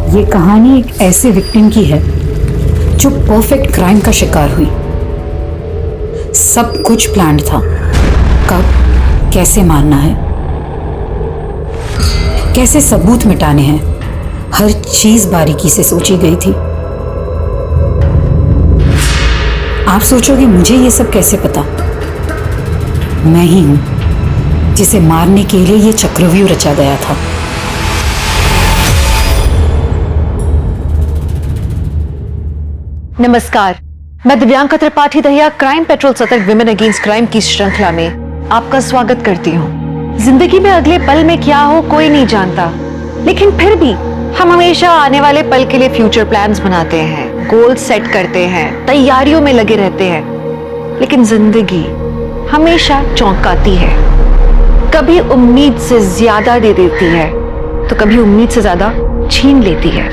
ये कहानी एक ऐसे विक्टिम की है जो परफेक्ट क्राइम का शिकार हुई। सब कुछ प्लान्ड था। कब, कैसे मारना है, कैसे सबूत मिटाने हैं, हर चीज बारीकी से सोची गई थी। आप सोचोगे मुझे ये सब कैसे पता? मैं ही हूं जिसे मारने के लिए ये चक्रव्यूह रचा गया था। नमस्कार, मैं दिव्यांका त्रिपाठी दहिया क्राइम पेट्रोल सतर्क विमेन अगेंस्ट क्राइम की श्रृंखला में आपका स्वागत करती हूँ। जिंदगी में अगले पल में क्या हो कोई नहीं जानता, लेकिन फिर भी हम हमेशा आने वाले पल के लिए फ्यूचर प्लान्स बनाते हैं, गोल सेट करते हैं, तैयारियों में लगे रहते हैं। लेकिन जिंदगी हमेशा चौंकाती है, कभी उम्मीद से ज्यादा दे देती है तो कभी उम्मीद से ज्यादा छीन लेती है।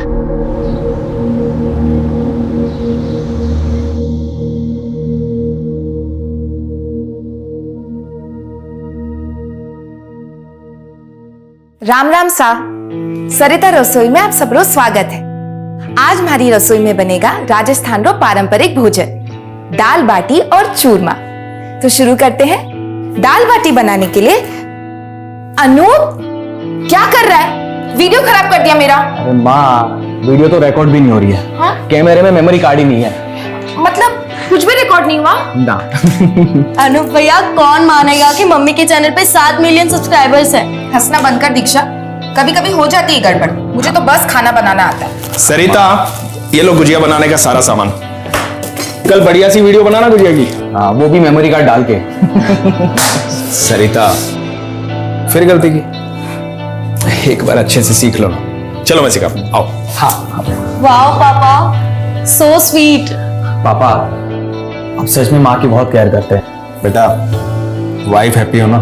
राम राम सा। सरिता रसोई में आप सबरो स्वागत है। आज हमारी रसोई में बनेगा राजस्थान रो पारंपरिक भोजन, दाल बाटी और चूरमा। तो शुरू करते हैं। दाल बाटी बनाने के लिए अनूप क्या कर रहा है? वीडियो खराब कर दिया मेरा। अरे माँ, वीडियो तो रिकॉर्ड भी नहीं हो रही है। हाँ? कैमरे में मेमोरी कार्ड ही नहीं है। मतलब कुछ भी रिकॉर्ड नहीं हुआ ना। अनूप भैया, कौन मानेगा कि मम्मी के चैनल पे 7 मिलियन सब्सक्राइबर्स हैं। हंसना बंद कर दीक्षा, कभी कभी हो जाती है गड़बड़। मुझे तो बस खाना बनाना आता है। सरिता, ये लो गुजिया बनाने का सारा सामान। कल बढ़िया सी वीडियो बनाना गुजिया की। हाँ, वो भी मेमोरी कार्ड डाल के। सरिता, फिर गलती की। एक बार अच्छे से सीख लो। चलो मैं सिखा, आओ। हाँ वाओ पापा, सो स्वीट। पापा, आप सच में माँ की बहुत केयर करते हैं। बेटा, वाइफ हैप्पी हो ना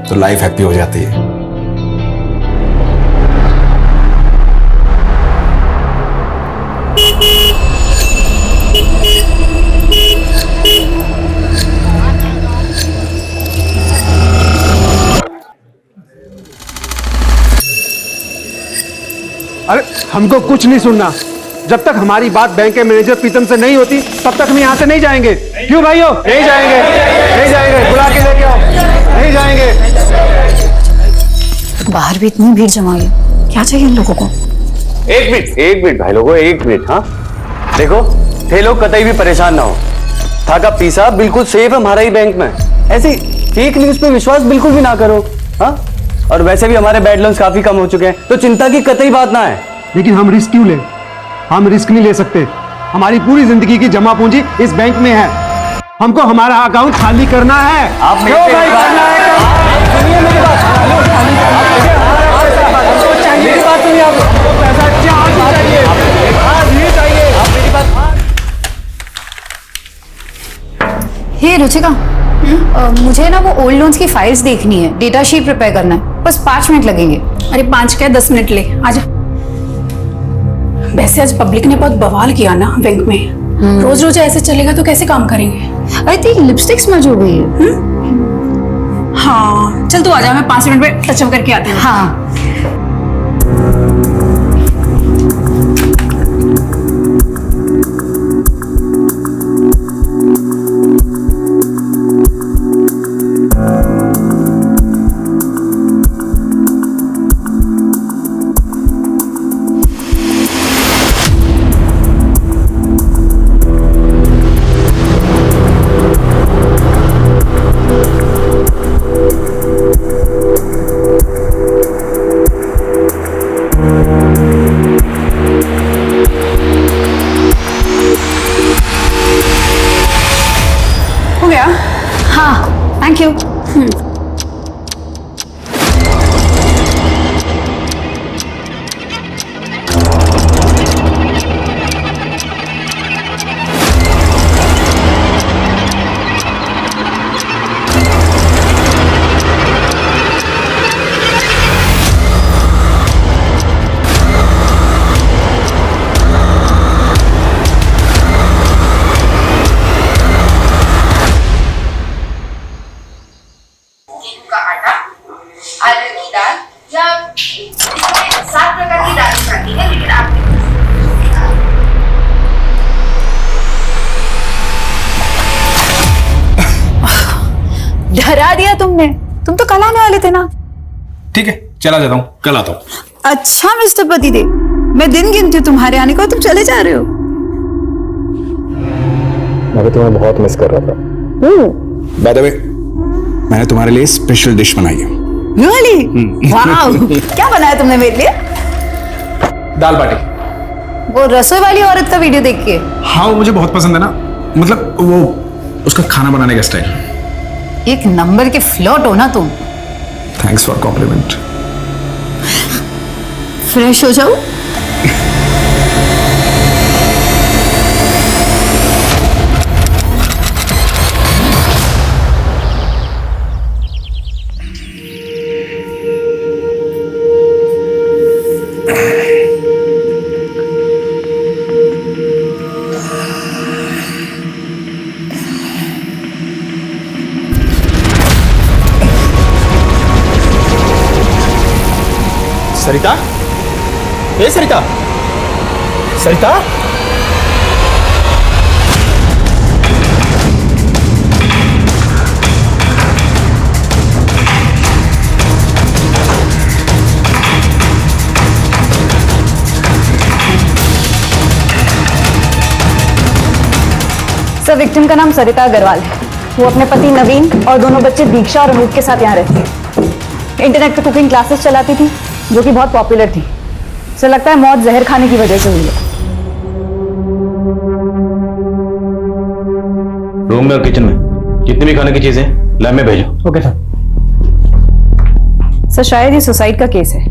तो लाइफ हैप्पी हो जाती है। अरे हमको कुछ नहीं सुनना। जब तक हमारी बात बैंक के मैनेजर प्रीतम से नहीं होती तब तक हम यहाँ से नहीं जाएंगे। क्यों भाइयों? नहीं जाएंगे, नहीं जाएंगे। बुला के लेके आओ। नहीं जाएंगे। बाहर भी इतनी भीड़ जमा है, क्या चाहिए इन लोगों को? एक मिनट भाई लोगों, एक मिनट। हाँ देखो, थे लोग कतई भी परेशान ना हो। था का पीसा बिल्कुल सेफ है हमारा ही बैंक में। ऐसी फेक न्यूज पे विश्वास बिल्कुल भी ना करो। हाँ, और वैसे भी हमारे बैड लोन्स काफी कम हो चुके हैं, तो चिंता की कतई बात ना है। लेकिन हम रिस्क क्यों ले? हम रिस्क नहीं ले सकते। हमारी पूरी जिंदगी की जमा पूंजी इस बैंक में है। हमको हमारा अकाउंट खाली करना है। आप क्यों भाई करना है? सुनिए मेरी बात। मेरी बात सुनिए। आप पैसा चाहिए, आज ही चाहिए। आप मेरी बात। हे रुचिका, मुझे ना वो ओल्ड लोन्स की फाइल्स देखनी है, डेटा शीट प्रिपेयर करना है। बस 5 मिनट लगेंगे। अरे 5 क्या 10 मिनट ले, आजा। वैसे आज पब्लिक ने बहुत बवाल किया ना बैंक में। रोज रोज ऐसे चलेगा तो कैसे काम करेंगे? अरे तेरी लिपस्टिक स्मज हो गई है। हाँ चल तू आजा, मैं 5 मिनट में टचअप करके आती हूँ। हाँ, हो गया? हाँ, थैंक यू। अरहर की दाल या 7 प्रकार की दाल खाती है, लेकिन आप डरा दिया तुमने। तुम तो कल आने वाले थे ना। ठीक है, चला जाता हूँ, कल आता हूँ। अच्छा मिस्टर पतिदेव, मैं दिन गिनती हूँ तुम्हारे आने को, तुम चले जा रहे हो। मैं भी तुम्हें बहुत मिस कर रहा था। बाय द वे, मैंने तुम्हारे लिए स्पेशल डिश बनाई है। रियली? वाओ, क्या बनाया तुमने मेरे लिए? दाल बाटी। वो रसोई वाली औरत का वीडियो देख के? हाँ, वो मुझे बहुत पसंद है ना, मतलब वो उसका खाना बनाने का स्टाइल। एक नंबर के फ्लर्ट हो ना तुम। Thanks for complement. फ्रेश हो जाओ। सरिता, ए सरिता, सरिता, सर, विक्टिम का नाम सरिता अग्रवाल है। वो अपने पति नवीन और दोनों बच्चे दीक्षा और अनूप के साथ यहाँ रहती है। इंटरनेट पर कुकिंग क्लासेस चलाती थी, जो कि बहुत पॉपुलर थी। सर, लगता है मौत जहर खाने की वजह से हुई है। रूम में और किचन में जितनी भी खाने की चीजें लैब में भेजो। Okay sir. सर, शायद ये सुसाइड का केस है।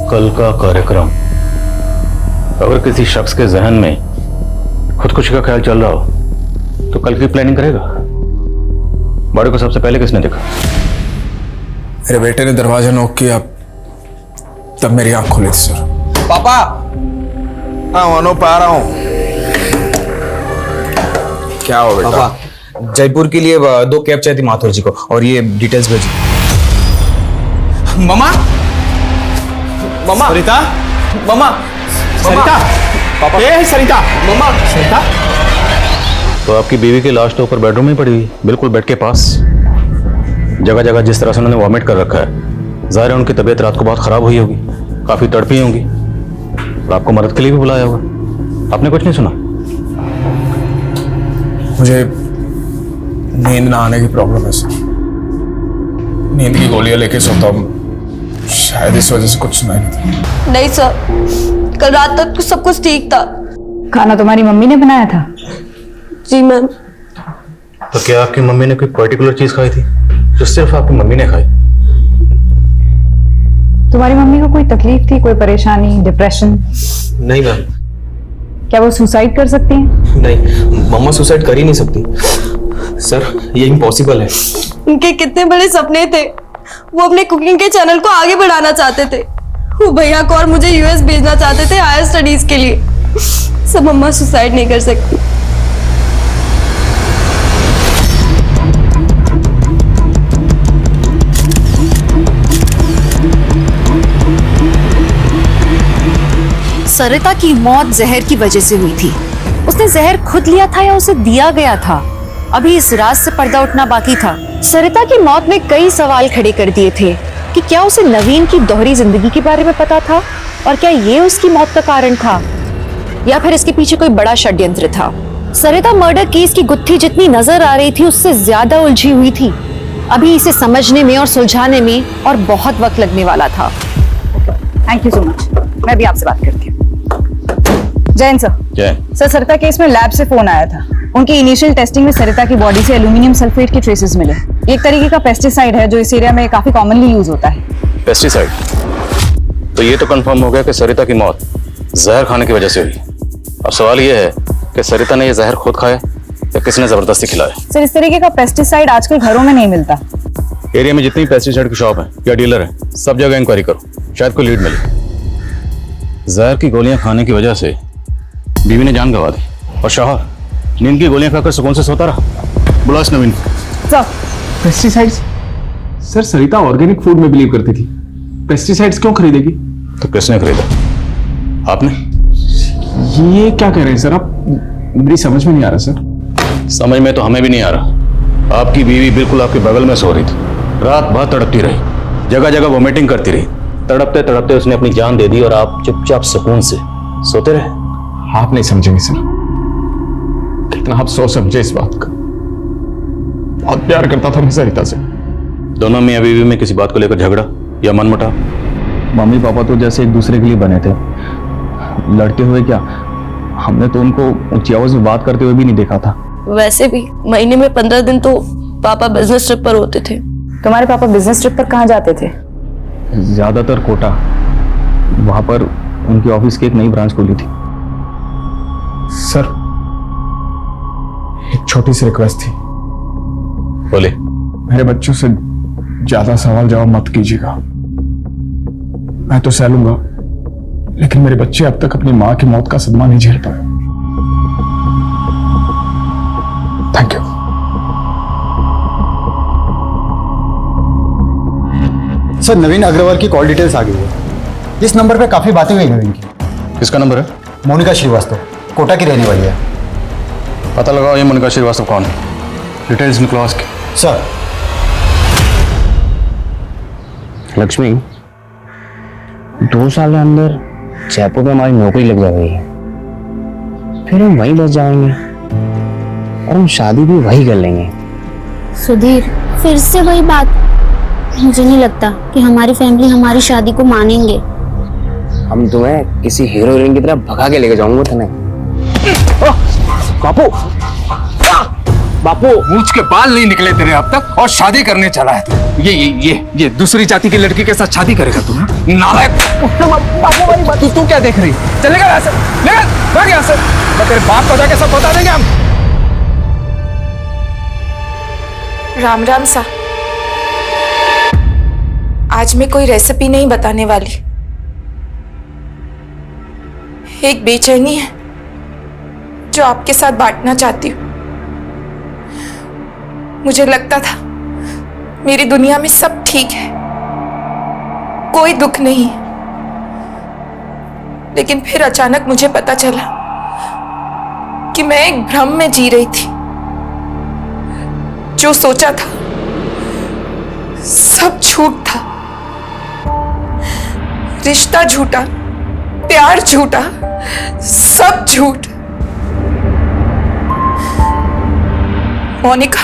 कल का कार्यक्रम, अगर किसी शख्स के जहन में खुदकुशी का ख्याल चल रहा हो तो कल की प्लानिंग करेगा। बॉडी को सबसे पहले किसने देखा? मेरे बेटे ने दरवाजा नॉक किया, तब मेरी आंख खुली थी सर। पापा, हाँ अनूप आ रहा हूँ। क्या हो बेटा? पापा, जयपुर के लिए 2 कैब चाहिए थी माथुर जी को, और ये डिटेल्स भेजी। ममा, ममा, सरिता, ममा, सरिता, पापा, ए सरिता, ममा, सरिता। तो आपकी बीवी की लाश तो ऊपर बेडरूम में पड़ी हुई, बिल्कुल बेड के पास। जगह जगह जिस तरह से उन्होंने वॉमिट कर रखा है, जाहिर है उनकी तबीयत रात को बहुत खराब हुई होगी, काफी तड़पी होंगी, और आपको मदद के लिए भी बुलाया होगा। आपने कुछ नहीं सुना? मुझे नींद ना आने की प्रॉब्लम है सर। नींद की गोलियां लेके सोता हूँ, शायद इस वजह से कुछ सुनाई नहीं था। नहीं सर, कल रात तक सब कुछ ठीक था। खाना तुम्हारी मम्मी ने बनाया था? जी मैम। तो क्या आपकी मम्मी ने कोई पर्टिकुलर चीज खाई थी जो सिर्फ आपकी मम्मी ने खाई? तुम्हारी मम्मी को कोई तकलीफ थी, कोई परेशानी, डिप्रेशन? नहीं मैम। क्या वो सुसाइड कर सकती हैं? नहीं, मम्मा सुसाइड कर ही नहीं सकती सर, ये इम्पॉसिबल है। उनके कितने बड़े सपने थे। वो अपने कुकिंग के चैनल को आगे बढ़ाना चाहते थे। वो भैया को और मुझे यूएस भेजना चाहते थे हायर स्टडीज के लिए। सब मम्मा सुसाइड नहीं कर सकती। सरिता की मौत जहर की वजह से हुई थी। उसने जहर खुद लिया था या उसे दिया गया था? अभी इस राज से पर्दा उठना बाकी था। सरिता की मौत ने कई सवाल खड़े कर दिए थे कि क्या उसे नवीन की दोहरी जिंदगी के बारे में पता था, और क्या ये उसकी मौत का कारण था, या फिर इसके पीछे कोई बड़ा षड्यंत्र था। सरिता मर्डर केस की गुत्थी जितनी नजर आ रही थी, उससे ज्यादा उलझी हुई थी। अभी इसे समझने में और सुलझाने में और बहुत वक्त लगने वाला था। Thank you so much. मैं भी आपसे बात करती हूँ। जैन सर। जय। सर, सरिता केस में लैब से फोन आया था। उनकी इनिशियल टेस्टिंग में सरिता की बॉडी से एल्यूमिनियम सल्फेट के ट्रेसेस मिले। ये एक तरीके का पेस्टिसाइड है जो इस एरिया में काफी कॉमनली यूज होता है। पेस्टिसाइड? तो ये तो कंफर्म हो गया कि सरिता की मौत जहर खाने की वजह से हुई। अब सवाल ये है कि सरिता ने ये जहर खुद खाया या किसी ने जबरदस्ती खिलाया? सर, इस तरीके का पेस्टिसाइड आजकल घरों में नहीं मिलता। एरिया में जितनी पेस्टिसाइड की शॉप है या डीलर है, सब जगह इंक्वायरी करो, शायद कोई लीड मिले। जहर की गोलियां खाने की वजह से बीवी ने जान गंवा दी, और शौहर नींद की गोलियां खाकर सुकून से सोता रहा। बुलाओ इस नवीन को। Sir, pesticides? सर, सरिता ऑर्गेनिक फूड में बिलीव करती थी, पेस्टिसाइड्स क्यों खरीदेगी? तो किसने खरीदा? आपने? ये क्या कह रहे हैं सर आप? मेरी समझ में नहीं आ रहा सर। समझ में तो हमें भी नहीं आ रहा। आपकी बीवी बिल्कुल आपके बगल में सो रही थी, रात भर तड़पती रही, जगह जगह वोमिटिंग करती रही। तड़पते तड़पते उसने अपनी जान दे दी और आप चुपचाप सुकून से सोते रहे। आप नहीं समझेंगे सर, कितना आप सोच समझे इस बात का। बहुत प्यार करता था मैं सरिता से। दोनों मियां बीवी में किसी बात को लेकर झगड़ा या मनमुटाव? मम्मी पापा तो जैसे एक दूसरे के लिए बने थे, लड़ते हुए क्या, हमने तो उनको ऊंची आवाज में बात करते हुए भी नहीं देखा था। वैसे भी महीने में 15 दिन तो पापा बिजनेस ट्रिप पर होते थे। तुम्हारे पापा बिजनेस ट्रिप पर कहाँ जाते थे? ज्यादातर कोटा, वहां पर उनकी ऑफिस की एक नई ब्रांच खुली थी। सर एक छोटी सी रिक्वेस्ट थी। बोले। मेरे बच्चों से ज्यादा सवाल जवाब मत कीजिएगा। मैं तो सह लूंगा, लेकिन मेरे बच्चे अब तक अपनी मां की मौत का सदमा नहीं झेल पाए। Thank you. सर नवीन अग्रवाल की कॉल डिटेल्स आ गई है। इस नंबर पे काफी बातें हुई नवीन की। किसका नंबर है? मोनिका श्रीवास्तव, कोटा की रहने वाली है। पता लगाओ ये मोनिका श्रीवास्तव कौन है। डिटेल्स निकलो उसके। सर। लक्ष्मी, 2 साल के अंदर जयपुर में हमारी नौकरी लग जाएगी, फिर हम वहीं बस जाएंगे और हम शादी भी वहीं कर लेंगे। सुधीर, फिर से वही बात। मुझे नहीं लगता कि हमारी फैमिली हमारी शादी को मानेंगे। हम तुम्हें किसी हीरो हीरोइन की तरह भगा के लेके जाऊंगा तुम्हें। बापू, बापू मूंछ के बाल नहीं निकले तेरे अब तक और शादी करने चला है। ये दूसरी जाति की लड़की के साथ शादी करेगा तू? नालायक। बापू तू क्या देख रही? चलेगा यहाँ से, भाग यहाँ से। मैं तेरे बाप को जाके सब बता देंगे हम। राम राम सा। आज मैं कोई रेसिपी नहीं बताने वाली। एक बेचैनी है जो आपके साथ बांटना चाहती हूँ। मुझे लगता था मेरी दुनिया में सब ठीक है, कोई दुख नहीं है, लेकिन फिर अचानक मुझे पता चला कि मैं एक भ्रम में जी रही थी। जो सोचा था सब झूठ था। रिश्ता झूठा, प्यार झूठा, सब झूठ। मोनिका,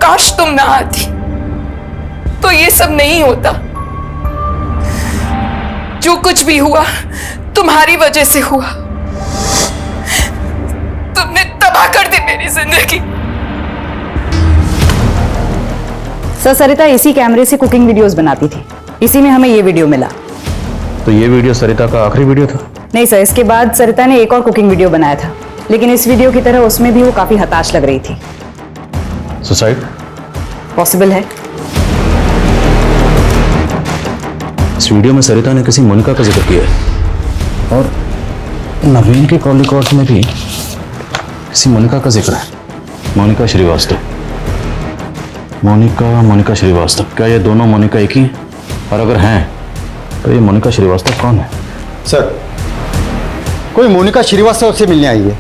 काश तुम ना आती तो ये सब नहीं होता। जो कुछ भी हुआ तुम्हारी वजह से हुआ। तुमने तबाह कर दी मेरी जिंदगी। सर, सरिता इसी कैमरे से कुकिंग वीडियोस बनाती थी, इसी में हमें ये वीडियो मिला। तो ये वीडियो सरिता का आखिरी वीडियो था? नहीं सर, इसके बाद सरिता ने एक और कुकिंग वीडियो बनाया था, लेकिन इस वीडियो की तरह उसमें भी वो काफी हताश लग रही थी। सुसाइड? पॉसिबल है। इस वीडियो में सरिता ने किसी मोनिका का जिक्र किया है और नवीन के कॉल रिकॉर्ड में भी किसी मोनिका का जिक्र है। मोनिका श्रीवास्तव। मोनिका श्रीवास्तव। क्या ये दोनों मोनिका एक ही हैं? और अगर हैं तो ये मोनिका श्रीवास्तव कौन है? सर, कोई मोनिका श्रीवास्तव से मिलने आई है।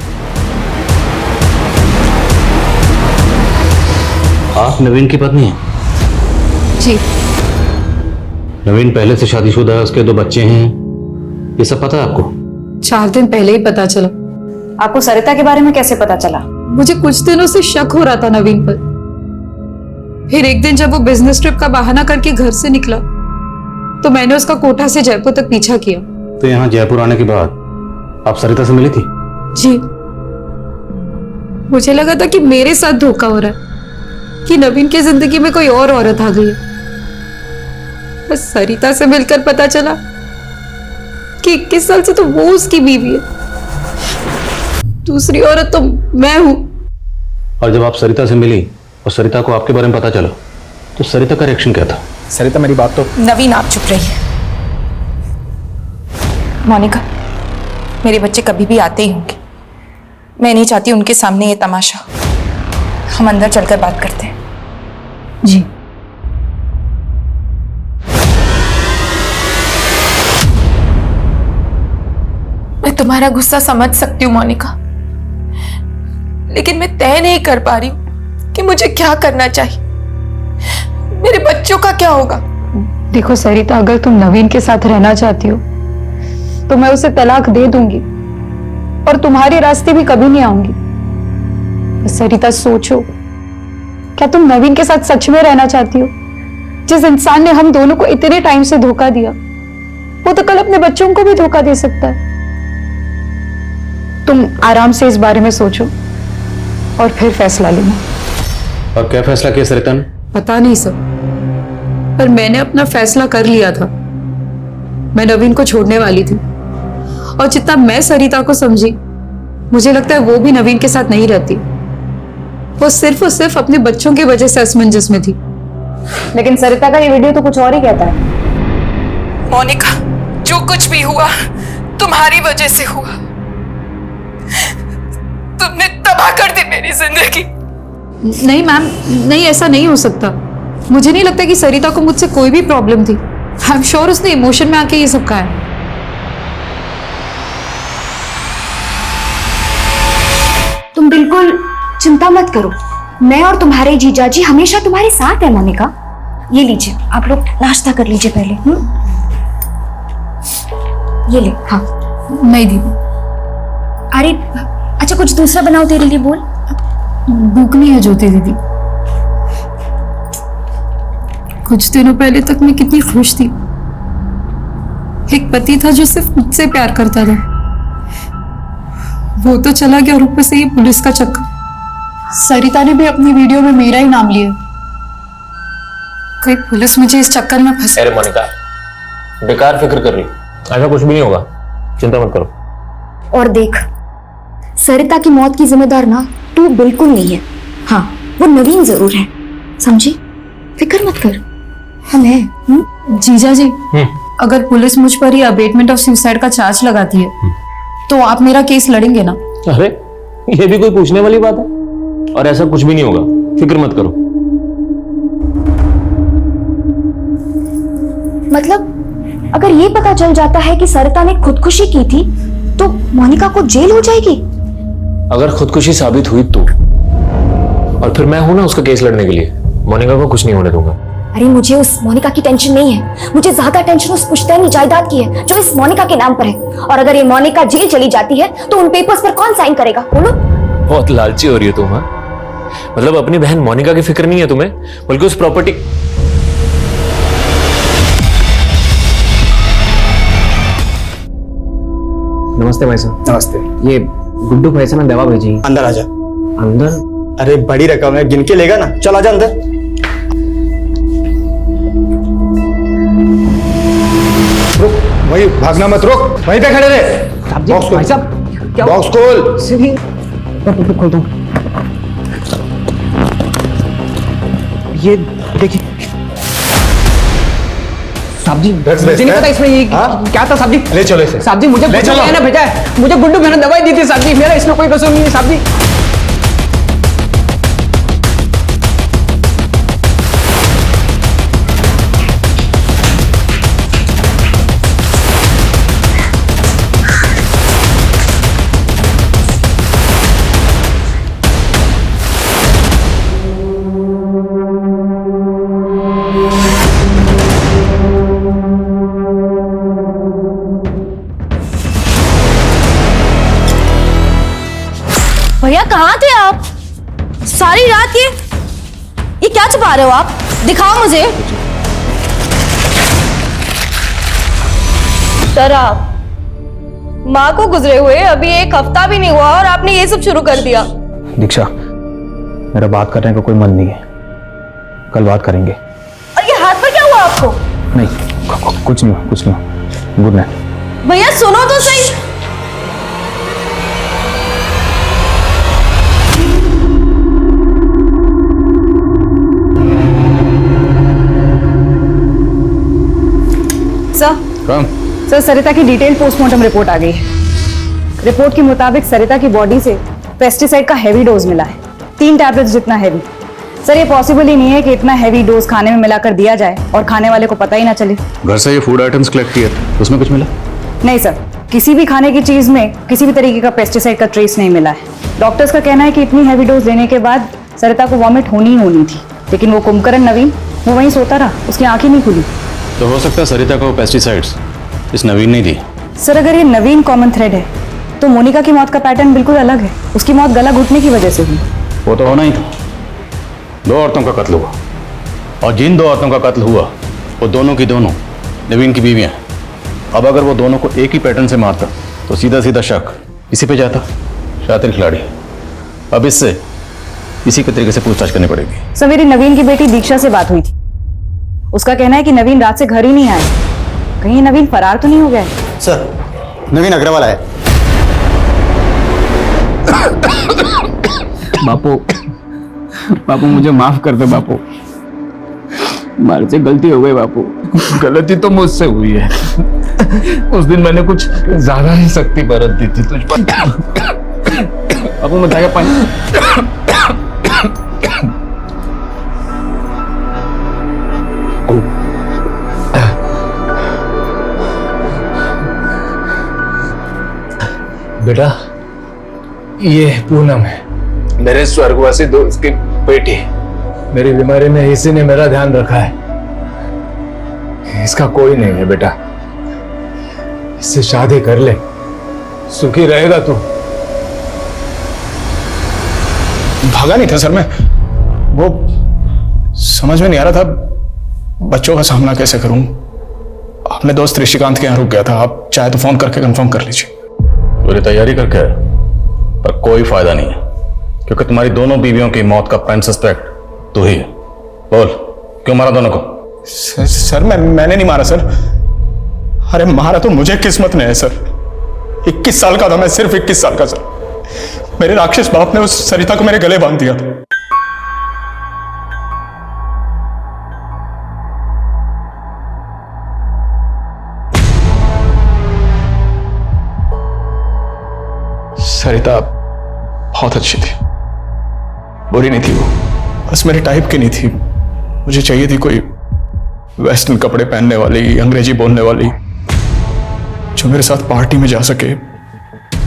आप नवीन की पत्नी हैं? जी। नवीन पहले से शादीशुदा है, उसके 2 बच्चे हैं, ये सब पता है आपको? 4 दिन पहले ही पता चला। आपको सरिता के बारे में कैसे पता चला? मुझे कुछ दिनों से शक हो रहा था नवीन पर। फिर एक दिन जब वो बिजनेस ट्रिप का बहाना करके घर से निकला तो मैंने उसका कोटा से जयपुर तक पीछा किया। तो यहाँ जयपुर आने के बाद आप सरिता से मिली थी? जी। मुझे लगा था कि मेरे साथ धोखा हो रहा है, कि नवीन की जिंदगी में कोई और औरत आ गई है। बस सरिता से मिलकर पता चला कि 21 साल से तो वो उसकी बीवी है, दूसरी औरत तो मैं हूं। और जब आप सरिता से मिली और सरिता को आपके बारे में पता चला तो सरिता का रिएक्शन क्या था? सरिता मेरी बात तो। नवीन आप चुप रहिए। मोनिका, मेरे बच्चे कभी भी आते ही होंगे। मैं नहीं चाहती उनके सामने ये तमाशा। हम अंदर चलकर बात करते हैं। जी। तुम्हारा गुस्सा समझ सकती हूँ मोनिका, लेकिन मैं तय नहीं कर पा रही हूँ कि मुझे क्या करना चाहिए। मेरे बच्चों का क्या होगा? देखो सरिता, अगर तुम नवीन के साथ रहना चाहती हो तो मैं उसे तलाक दे दूंगी और तुम्हारे रास्ते भी कभी नहीं आऊंगी। बस सरिता सोचो, क्या तुम नवीन के साथ सच में रहना चाहती हो? जिस इंसान ने हम दोनों को इतने टाइम से धोखा दिया, वो तो कल अपने बच्चों को भी धोखा दे सकता है। तुम आराम से इस बारे में सोचो और फिर फैसला लेना। और क्या फैसला किया सरिता ने? पता नहीं सर, पर मैंने अपना फैसला कर लिया था। मैं नवीन को छोड़ने वाली थी और जितना मैं सरिता को समझी, मुझे लगता है वो भी नवीन के साथ नहीं रहती। वो सिर्फ और सिर्फ अपने बच्चों की वजह से असमंजस में थी। लेकिन सरिता का ये वीडियो तो कुछ और ही कहता है। मोनिका, जो कुछ भी हुआ तुम्हारी वजह से हुआ। तुमने तबाह कर दी मेरी जिंदगी। नहीं मैम, नहीं, ऐसा नहीं हो सकता। मुझे नहीं लगता कि सरिता को मुझसे कोई भी प्रॉब्लम थी। आई एम श्योर उसने इमोशन में आके ये सब कहा है। तुम बिल्कुल चिंता मत करो, मैं और तुम्हारे जीजाजी हमेशा तुम्हारे साथ है मोनिका। ये लीजिए, आप लोग नाश्ता कर लीजिए पहले। ये ले। हाँ नहीं दीदी। अरे अच्छा, कुछ दूसरा बनाओ तेरे लिए। बोल। भूख नहीं है ज्योति दीदी। कुछ दिनों पहले तक मैं कितनी खुश थी। एक पति था जो सिर्फ मुझसे प्यार करता था, वो तो चला गया और ऊपर से ये पुलिस का चक्कर। सरिता ने भी अपनी वीडियो में मेरा ही नाम लिया। कहीं पुलिस मुझे इस चक्कर में फंस। अरे मोनिका, बेकार फिक्र कर रही, ऐसा कुछ भी नहीं होगा, चिंता मत करो। और देख, सरिता की मौत की जिम्मेदार ना तू बिल्कुल नहीं है। हाँ, वो नवीन जरूर है, समझी? फिक्र मत कर, हम हैं। जीजा जी, अगर पुलिस मुझ पर ही अबेटमेंट ऑफ सुसाइड का चार्ज लगाती है तो आप मेरा केस लड़ेंगे ना? अरे ये भी कोई पूछने वाली बात है? और ऐसा कुछ भी नहीं होगा, फिक्र मत करो। मतलब अगर ये पता चल जाता है कि सरिता ने खुदकुशी की थी तो मोनिका को जेल हो जाएगी? अगर खुदकुशी साबित हुई तो, और फिर मैं हूं ना उसका केस लड़ने के लिए, मोनिका को कुछ नहीं होने दूंगा। अरे मुझे उस मोनिका की टेंशन नहीं है, मुझे ज्यादा टेंशन उस पुश्तैनी जायदाद की है जो इस मोनिका के नाम पर है। और अगर ये मोनिका जेल चली जाती है तो उन पेपर्स पर कौन साइन करेगा, बोलो? बहुत लालची हो रही हो तुम। हाँ, मतलब अपनी बहन मोनिका की फिक्र नहीं है तुम्हें, बल्कि उस प्रॉपर्टी। नमस्ते भाई साहब। नमस्ते। ये गुड्डू भाई साहब ने दवा भेजी। अंदर आजा। अंदर? अरे बड़ी रकम है, गिन के लेगा ना, चल आजा अंदर। रुक, वही भागना मत, रुक वहीं पे खड़े रहे। बॉक्स भाई साहब क्या? बॉक्स खोल। सीधी खोल दो। ये देखिए साहब जी, मुझे नहीं पता इसमें ये क्या था साहब जी। ले चलो इसे। साहब जी, मुझे गुड्डू भैया ने भेजा है, मुझे गुड्डू भैया ने दवाई दी थी साहब जी, मेरा इसमें कोई कसूर नहीं है साहब जी। भैया कहाँ थे आप सारी रात? ये क्या छुपा रहे हो आप? दिखाओ मुझे। सर, आप माँ को गुजरे हुए अभी 1 हफ्ता भी नहीं हुआ और आपने ये सब शुरू कर दिया। दीक्षा, मेरा बात करने का कोई मन नहीं है, कल बात करेंगे। और ये हाथ पर क्या हुआ आपको? नहीं, कुछ नहीं हुआ, कुछ नहीं हुआ। Good night. भैया सुनो तो सही। सर, सरिता की डिटेल पोस्टमार्टम रिपोर्ट आ गई है। रिपोर्ट के मुताबिक सरिता की बॉडी से पेस्टिसाइड का हैवी डोज मिला है, 3 टैबलेट्स जितना हैवी। सर, ये पॉसिबल ही नहीं है कि इतना हैवी डोज खाने में मिलाकर दिया जाए और खाने वाले को पता ही ना चले। घर से ये फूड आइटम्स कलेक्ट किए थे, उसमें कुछ मिला? नहीं सर, किसी भी खाने की चीज में किसी भी तरीके का पेस्टिसाइड का ट्रेस नहीं मिला है। डॉक्टर्स का कहना है कि इतनी हैवी डोज देने के बाद सरिता को वॉमिट होनी ही होनी थी, लेकिन वो कुंभकर्ण नवीन वो वहीं सोता रहा, उसकी आंखें नहीं खुली। तो हो सकता है सरिता को पेस्टिसाइड्स इस नवीन ने दी। सर अगर ये नवीन कॉमन थ्रेड है तो मोनिका की मौत का पैटर्न बिल्कुल अलग है। उसकी मौत गला घुटने की वजह से हुई। वो तो होना ही था। 2 औरतों का कत्ल हुआ और जिन 2 औरतों का कत्ल हुआ वो दोनों की दोनों नवीन की बीवियां हैं। अब अगर वो दोनों को एक ही पैटर्न से मारता तो सीधा सीधा शक इसी पे जाता। शातिर खिलाड़ी। अब इससे इसी के तरीके से पूछताछ करनी पड़ेगी। सर मेरी नवीन की बेटी दीक्षा से बात हुई थी। उसका कहना है कि नवीन रात से घर ही नहीं आया। कहीं ये नवीन फरार तो नहीं हो गया है? सर नवीन अग्रवाल आया। बापू बापू मुझे माफ कर दे बापू, मार से गलती हो गई बापू। गलती तो मुझसे हुई है। उस दिन मैंने कुछ ज्यादा ही सख्ती बरत दी थी तुझ पर। बापू मैं जाएगा पानी। बेटा ये पूनम है, मेरे स्वर्गवासी दोस्त की बेटी। मेरी बीमारी में इसी ने मेरा ध्यान रखा है। इसका कोई नहीं है बेटा, इससे शादी कर ले, सुखी रहेगा तू। भागा नहीं था सर मैं, वो समझ में नहीं आ रहा था बच्चों का सामना कैसे करूं। अपने दोस्त ऋषिकांत के यहाँ रुक गया था। आप चाहे तो फोन करके कंफर्म कर लीजिए। पूरी तैयारी करके है, पर कोई फायदा नहीं है क्योंकि तुम्हारी दोनों बीवियों की मौत का प्राइम सस्पेक्ट तू ही है। बोल क्यों मारा दोनों को? सर मैंने नहीं मारा सर। अरे मारा तो मुझे किस्मत ने है सर। 21 साल का था मैं, सिर्फ 21 साल का सर। मेरे राक्षस बाप ने उस सरिता को मेरे गले बांध दिया था। सरिता बहुत अच्छी थी, बुरी नहीं थी वो, बस मेरे टाइप की नहीं थी। मुझे चाहिए थी कोई वेस्टर्न कपड़े पहनने वाली, अंग्रेजी बोलने वाली, जो मेरे साथ पार्टी में जा सके,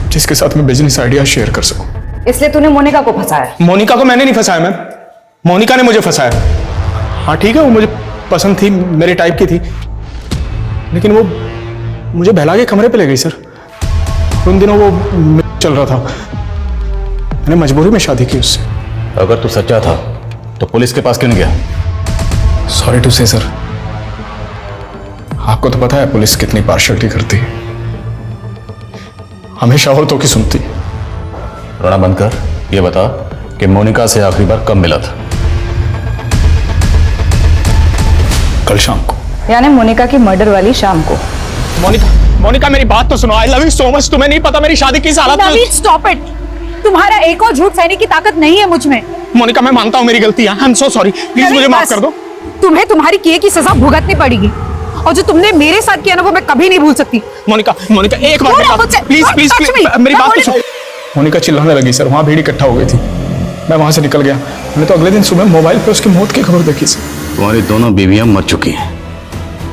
जिसके साथ मैं बिजनेस आइडिया शेयर कर सकूं। इसलिए तूने मोनिका को फंसाया? मोनिका को मैंने नहीं फंसाया मैम, मोनिका ने मुझे फंसाया। हाँ ठीक है, वो मुझे पसंद थी, मेरे टाइप की थी, लेकिन वो मुझे बहला के कमरे पे ले गई सर। उन दिनों वो चल रहा था, मैंने मजबूरी में शादी की उससे। अगर तू सच्चा था तो पुलिस के पास क्यों नहीं गया? सॉरी टू से सर, आपको तो पता है पुलिस कितनी पार्शियलिटी करती है, हमेशा औरतों की सुनती। रोना बंद कर, ये बता कि मोनिका से आखिरी बार कब मिला था? कल शाम को। यानी मोनिका की मर्डर वाली शाम को। मोनिका मेरी बात तो सुनो। I love you so much. तुम्हें नहीं पता मेरी शादी किस हालत में। Stop it. तुम्हारा एक और झूठ सहने की ताकत नहीं है मुझ में। मोनिका मैं मानता हूं मेरी गलती है, I am so sorry, please मुझे माफ कर दो। तुम्हें तुम्हारी किए की सजा भुगतनी पड़ेगी, और जो तुमने मेरे साथ किया ना वो मैं कभी नहीं भूल सकती। मोनिका एक बार प्लीज मेरी बात तो सुनो। मोनिका चिल्लाने लगी सर, वहां भीड़ इकट्ठा हो गई थी, मैं वहां से निकल गया। मैंने तो अगले दिन सुबह मोबाइल पे उसकी मौत की खबर देखी सर। तुम्हारी दोनों बीवियां मर चुकी हैं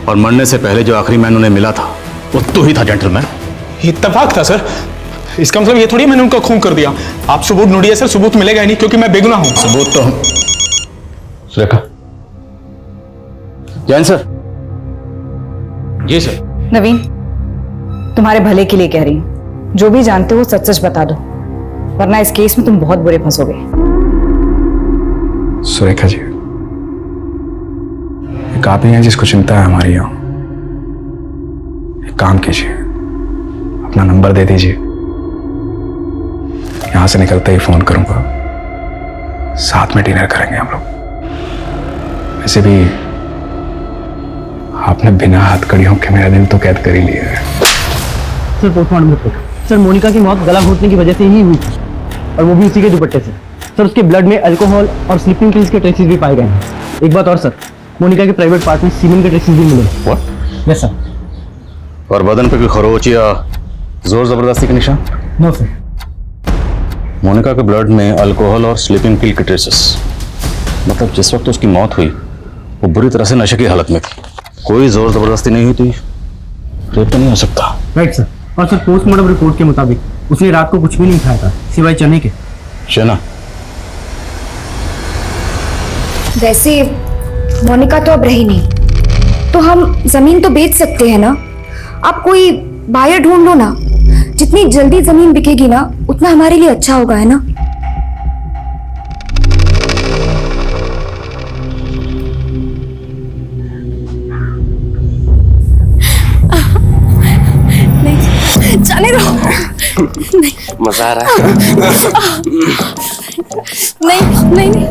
और मरने से पहले जो आखिरी मैन उन्हें मिला था वो तू ही था जेंटलमैन। इत्तेफाक था सर, इसका मतलब ये थोड़ी मैंने उनका खून कर दिया। आप सबूत ढूंढिए सर, सबूत मिलेगा ही नहीं क्योंकि मैं बेगुनाह हूं। सबूत तो सुरेखा। जैन सर। जी सर। नवीन तुम्हारे भले के लिए कह रही हूं, जो भी जानते हो सच सच बता दो, वरना इस केस में तुम बहुत बुरे फंसोगे। सुरेखा जी, एक आप ही हैं जिसको चिंता है हमारी। यहाँ एक काम कीजिए, अपना नंबर दे दीजिए, यहां से निकलते ही फोन करूंगा, साथ में डिनर करेंगे हम लोग। वैसे भी आपने बिना हथकड़ियों के मेरा दिल तो कैद कर ही लिया है। Sir postmortem report. Sir Monica की मौत गला घोटने की वजह से ही हुई थी, और वो भी उसी के दुपट्टे से। सर उसके ब्लड में अल्कोहल और स्लीपिंग पिल्स के ट्रेसेस भी पाए गए हैं। एक बात और सर, मोनिका के प्राइवेट पार्ट में सीमेन के ट्रेसेस भी मिले। व्हाट? Yes sir. और बदन पे कोई खरोच या जोर जबरदस्ती के निशान? No sir. मोनिका के ब्लड में अल्कोहल और स्लीपिंग पिल के ट्रेसेस, मतलब जिस वक्त उसकी मौत हुई वो बुरी तरह से नशे की हालत में थी। कोई जोर जबरदस्ती नहीं हुई थी, रेप तो नहीं हो सकता। Right sir. और सर पोस्टमार्टम रिपोर्ट के मुताबिक उसने रात को कुछ भी नहीं खाया था सिवाय चने के। चना? वैसे मोनिका तो अब रही नहीं, तो हम जमीन तो बेच सकते हैं ना। आप कोई बायर ढूंढ लो ना। जितनी जल्दी जमीन बिकेगी ना उतना हमारे लिए अच्छा होगा, है ना। नहीं जाने दो। नहीं मजा आ रहा है। नहीं नहीं, नहीं।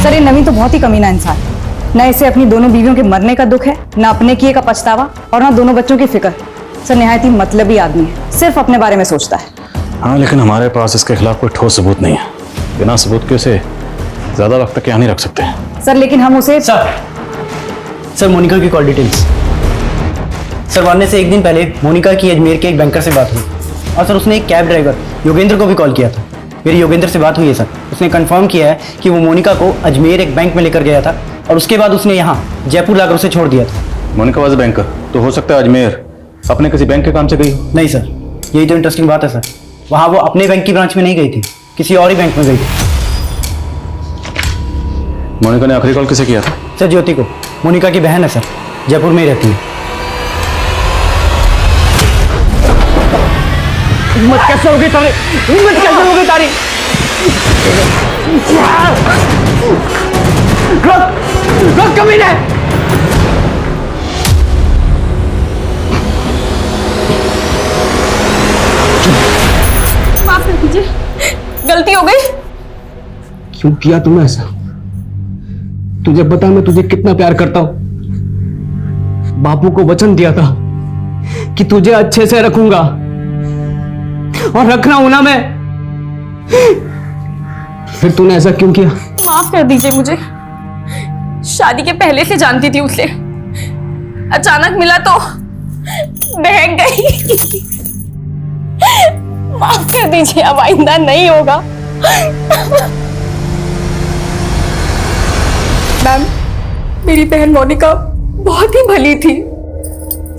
सर ये नवीन तो बहुत ही कमीना इंसान है। न इसे अपनी दोनों बीवियों के मरने का दुख है, न अपने किए का पछतावा, और न दोनों बच्चों की फिक्र। सर निहायत ही मतलबी आदमी है, सिर्फ अपने बारे में सोचता है। हाँ, लेकिन हमारे पास इसके खिलाफ कोई ठोस सबूत नहीं है। बिना सबूत के उसे ज्यादा वक्त तक यहाँ नहीं रख सकते। सर लेकिन हम उसे सर मोनिका की कॉल डिटेल्स। सर वारने से एक दिन पहले मोनिका की अजमेर के एक बैंकर से बात हुई, और सर उसने एक कैब ड्राइवर योगेंद्र को भी कॉल किया था। मेरी योगेंद्र से बात हुई है सर, उसने कंफर्म किया है कि वो मोनिका को अजमेर एक बैंक में लेकर गया था, और उसके बाद उसने यहाँ जयपुर लाकर उसे छोड़ दिया था। मोनिका वाज बैंकर, तो हो सकता है अजमेर अपने किसी बैंक के काम से गई हो। नहीं सर, यही तो इंटरेस्टिंग बात है सर। वहाँ वो अपने बैंक की ब्रांच में नहीं गई थी, किसी और ही बैंक में गई थी। मोनिका ने आखिरी कॉल किसे किया था? सर ज्योति को। मोनिका की बहन है सर, जयपुर में ही रहती है। हिम्मत कैसे होगी तारी? हिम्मत कैसे होगी तारी? रुक कमीने! माफ कर दीजिए, गलती हो गई। क्यों किया तुमने ऐसा? तुझे पता मैं तुझे कितना प्यार करता हूं। बापू को वचन दिया था कि तुझे अच्छे से रखूंगा, और रखना हूं ना मैं। फिर तूने ऐसा क्यों किया? माफ कर दीजिए मुझे। शादी के पहले से जानती थी उसे, अचानक मिला तो बहक गई। माफ कर दीजिए, अब आइंदा नहीं होगा। मैम, मेरी बहन मोनिका बहुत ही भली थी।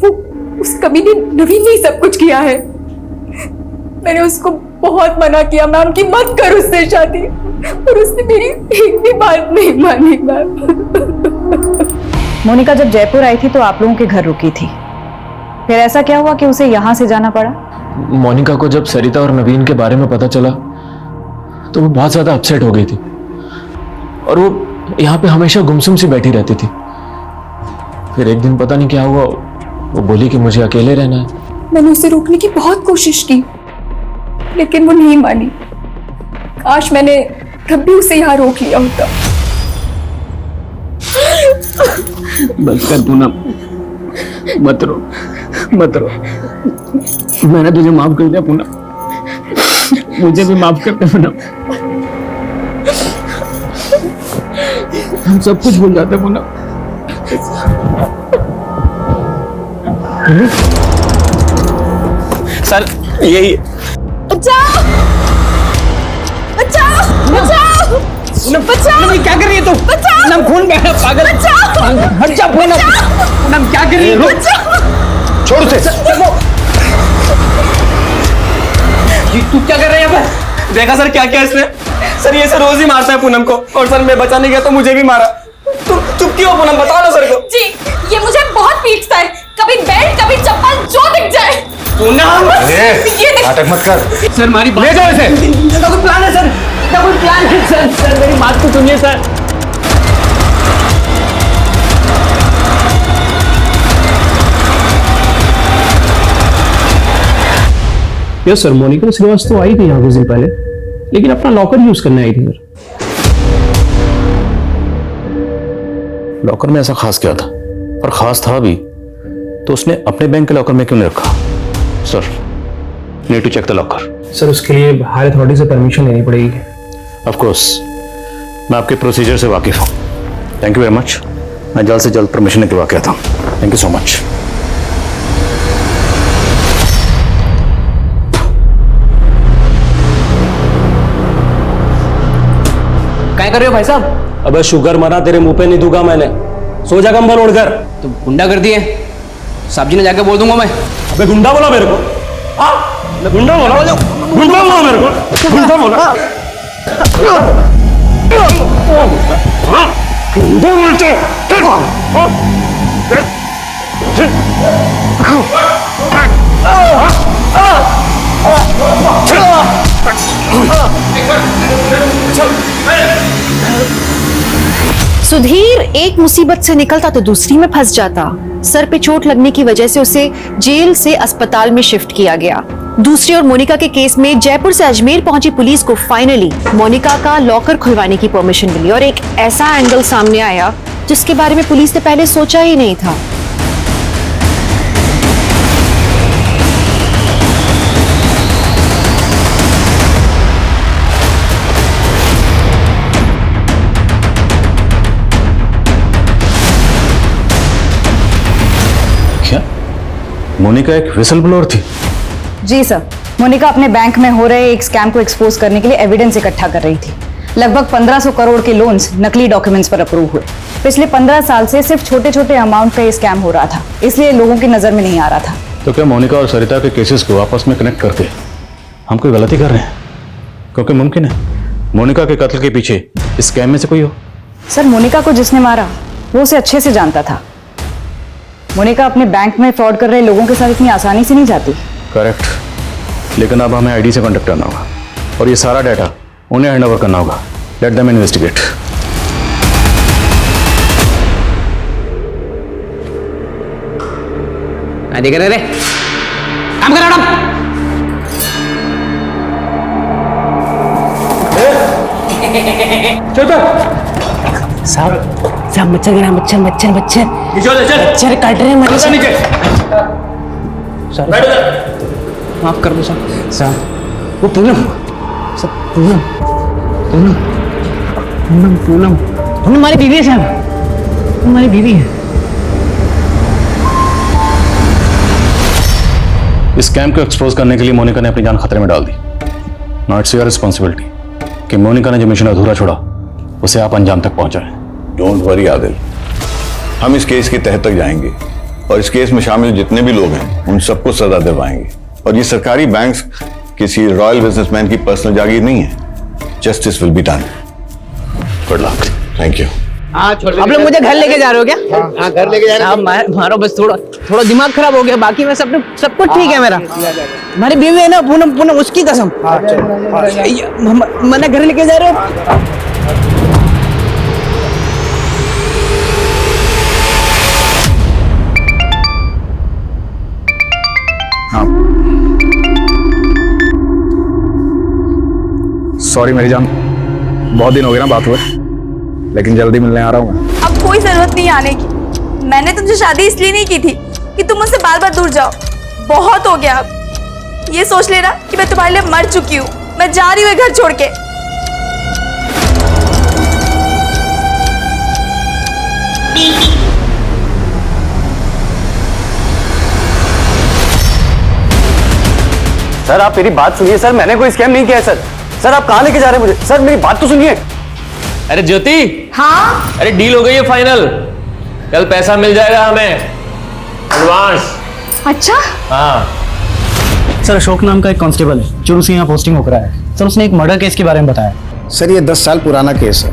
वो उस कमीने नवीन ने सब कुछ किया है। मैंने उसको बहुत मना किया मैम कि मत कर उससे शादी, और उसने मेरी एक भी बात नहीं मानी मैम। मोनिका जब जयपुर आई थी तो आप लोगों के घर रुकी थी, फिर ऐसा क्या हुआ कि उसे यहाँ से जाना पड़ा? मोनिका को जब सरिता और नवीन के बारे में पता चला तो वो बहुत ज्यादा अपसेट हो गई थी, और वो यहाँ पे हमेशा गुमसुम सी बैठी रहती थी। फिर एक दिन पता नहीं क्या हुआ, वो बोली कि मुझे अकेले रहना है। मैंने उसे रोकने की बहुत कोशिश की, लेकिन वो नहीं मानी। काश मैंने तब भी उसे यहाँ रोक लिया होता। बस कर पूनम, मत रो, मत रो। मैंने तुझे माफ कर दिया पूनम, मुझे भी माफ कर दे पूनम। हम सब कुछ भूल जाते पूनम। सर यही बचाओ! बचाओ! बचाओ! बचाओ! क्या कर रही है तू? बचाओ! पूनम खून बह रहा, पागल। बचाओ! हट जा पूनम। पूनम क्या कर रही है? बचाओ! छोड़ उसे। तू क्या कर रहे हैं यहाँ पे? देखा सर क्या किया इसने? सर ये सर रोज ही मारता है पूनम को, और सर मैं बचाने गया तो मुझे भी मारा। तुम चुप क्यों पूनम, बताओ ना सर को। जी, ये मुझे बहुत पीटता है, कभी बेल्ट कभी चप्पल जो दिख जाए। पूनम नाटक मत कर। सर हमारी ले जाओ इसे। इसका कोई प्लान है सर? इसका कोई प्लान है सर? सर मेरी बात तो सुनिए sir. Yes sir, Monika Srivastava आई थी यहाँ कुछ दिन पहले, लेकिन अपना लॉकर यूज करने आई थी सर। लॉकर में ऐसा खास क्या था? और खास था भी तो उसने अपने बैंक के लॉकर में क्यों नहीं रखा? Sir, need to check the locker. Sir उसके लिए हायर अथॉरिटी से परमिशन लेनी पड़ेगी। ऑफ कोर्स, मैं आपके प्रोसीजर से वाकिफ हूँ। Thank you very much. मैं जल्द से जल्द परमिशन निकलवा के आता हूँ। Thank you so much. क्या कर रहे हो भाई साहब? अबे शुगर मना तेरे मुंह पे नहीं दूंगा मैंने। सो जा कंबल ओढ़कर। तो गुंडा कर दिए, साहब जी ने जाके बोल दूंगा मैं। अबे गुंडा बोला मेरे को? गुंडा बोला? गुंडा बोला मेरे को? गुंडा बोला? गुंडा बोलते? सुधीर एक मुसीबत से निकलता तो दूसरी में फंस जाता। सर पे चोट लगने की वजह से उसे जेल से अस्पताल में शिफ्ट किया गया। दूसरी ओर मोनिका के केस में जयपुर से अजमेर पहुंची पुलिस को फाइनली मोनिका का लॉकर खुलवाने की परमिशन मिली और एक ऐसा एंगल सामने आया जिसके बारे में पुलिस ने पहले सोचा ही नहीं था। मोनिका एक विसल ब्लोअर थी? जी सर, मोनिका अपने बैंक में हो रहे एक स्कैम को एक्सपोज करने के लिए एविडेंस इकट्ठा कर रही थी। लगभग 1500 करोड़ के लोन्स नकली डॉक्यूमेंट्स पर अप्रूव हुए। पिछले 15 साल से सिर्फ छोटे छोटे अमाउंट का ये स्कैम हो रहा था, इसलिए लोगों की नजर में नहीं आ रहा था। तो क्या मोनिका और सरिता के केसेस को आपस में कनेक्ट करके हम कोई गलती कर रहे हैं? क्योंकि मुमकिन है मोनिका के कत्ल के पीछे इस स्कैम में से कोई हो। सर, मोनिका को जिसने मारा वो उसे अच्छे से जानता था। मोनिका अपने बैंक में फ्रॉड कर रहे लोगों के साथ इतनी आसानी से नहीं जाती। करेक्ट, लेकिन अब हमें आईडी से कांटेक्ट करना होगा और ये सारा डाटा उन्हें हैंड ओवर करना होगा। Let them investigate. देख रहे काम कर मैडम। साहब मच्छर गिरा, मच्छर मच्छर मच्छर मच्छर काट रहे हैं मच्छर। माफ कर दो साहब। साहब वो पूनम, सब पूनम पूनम पूनम पूनम पूनम हमारी बीवी है साहब, हमारी बीवी है। इस स्कैम को एक्सपोज करने के लिए मोनिका ने अपनी जान खतरे में डाल दी। नाउ इट्स योर रिस्पॉन्सिबिलिटी कि मोनिका ने जो मिशन अधूरा छोड़ा उसे आप अंजाम तक पहुंचाएं। डोंट वरी आदिल, हम इस केस की तह तक जाएंगे और इस केस में शामिल जितने भी लोग हैं उन सबको सजा दिलवाएंगे। और ये सरकारी बैंक्स किसी रॉयल बिजनेसमैन की पर्सनल जागीर नहीं है। Justice will be done. Good luck. Thank you. आप लोग मुझे घर लेके जा रहे हो क्या? हाँ, घर लेके जा रहे हैं। मारो बस थोड़ा दिमाग खराब हो गया, बाकी में सब कुछ ठीक है मेरा। हमारी बीवी है ना पूनम, पूनम उसकी कसम। मैंने घर लेके जा रहे हो। सॉरी मेरी जान, बहुत दिन हो गए ना बात हुए, लेकिन जल्दी मिलने आ रहा हूँ मैं। अब कोई जरूरत नहीं आने की। मैंने तुमसे शादी इसलिए नहीं की थी कि तुम मुझसे बार बार दूर जाओ। बहुत हो गया अब। ये सोच लेना कि मैं तुम्हारे लिए मर चुकी हूँ। मैं जा रही हूँ घर छोड़ के। सर आप मेरी बात सुनिए सर, मैंने कोई स्कैम नहीं किया है सर। सर आप कहाँ लेके जा रहे हैं मुझे? सर मेरी बात तो सुनिए। अरे ज्योति, हाँ अरे डील हो गई है फाइनल। कल पैसा मिल जाएगा हमें एडवांस। अच्छा हाँ सर, अशोक नाम का एक कांस्टेबल है, चुरू से यहाँ पोस्टिंग होकर आया है। सर उसने एक मर्डर केस के बारे में बताया। सर ये 10 साल पुराना केस है।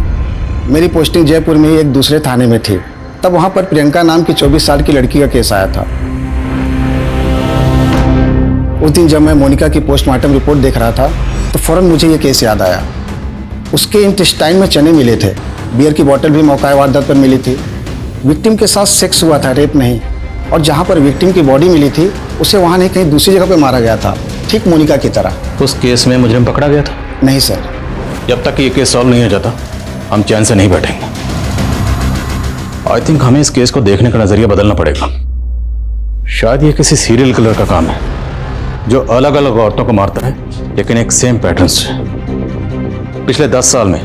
मेरी पोस्टिंग जयपुर में ही एक दूसरे थाने में थी। तब वहाँ पर प्रियंका नाम की 24 साल की लड़की का केस आया था। उस दिन जब मैं मोनिका की पोस्टमार्टम रिपोर्ट देख रहा था तो फौरन मुझे ये केस याद आया। उसके इंटेस्टाइन में चने मिले थे, बियर की बोतल भी मौका वारदात पर मिली थी। विक्टिम के साथ सेक्स हुआ था, रेप नहीं। और जहाँ पर विक्टिम की बॉडी मिली थी उसे वहाँ नहीं कहीं दूसरी जगह पर मारा गया था, ठीक मोनिका की तरह। उस केस में मुजरिम पकड़ा गया था? नहीं सर। जब तक ये केस सॉल्व नहीं हो जाता हम चैन से नहीं बैठेंगे। आई थिंक हमें इस केस को देखने का नजरिया बदलना पड़ेगा। शायद ये किसी सीरियल किलर का काम है जो अलग अलग औरतों को मारता है लेकिन एक सेम पैटर्न से। पिछले 10 साल में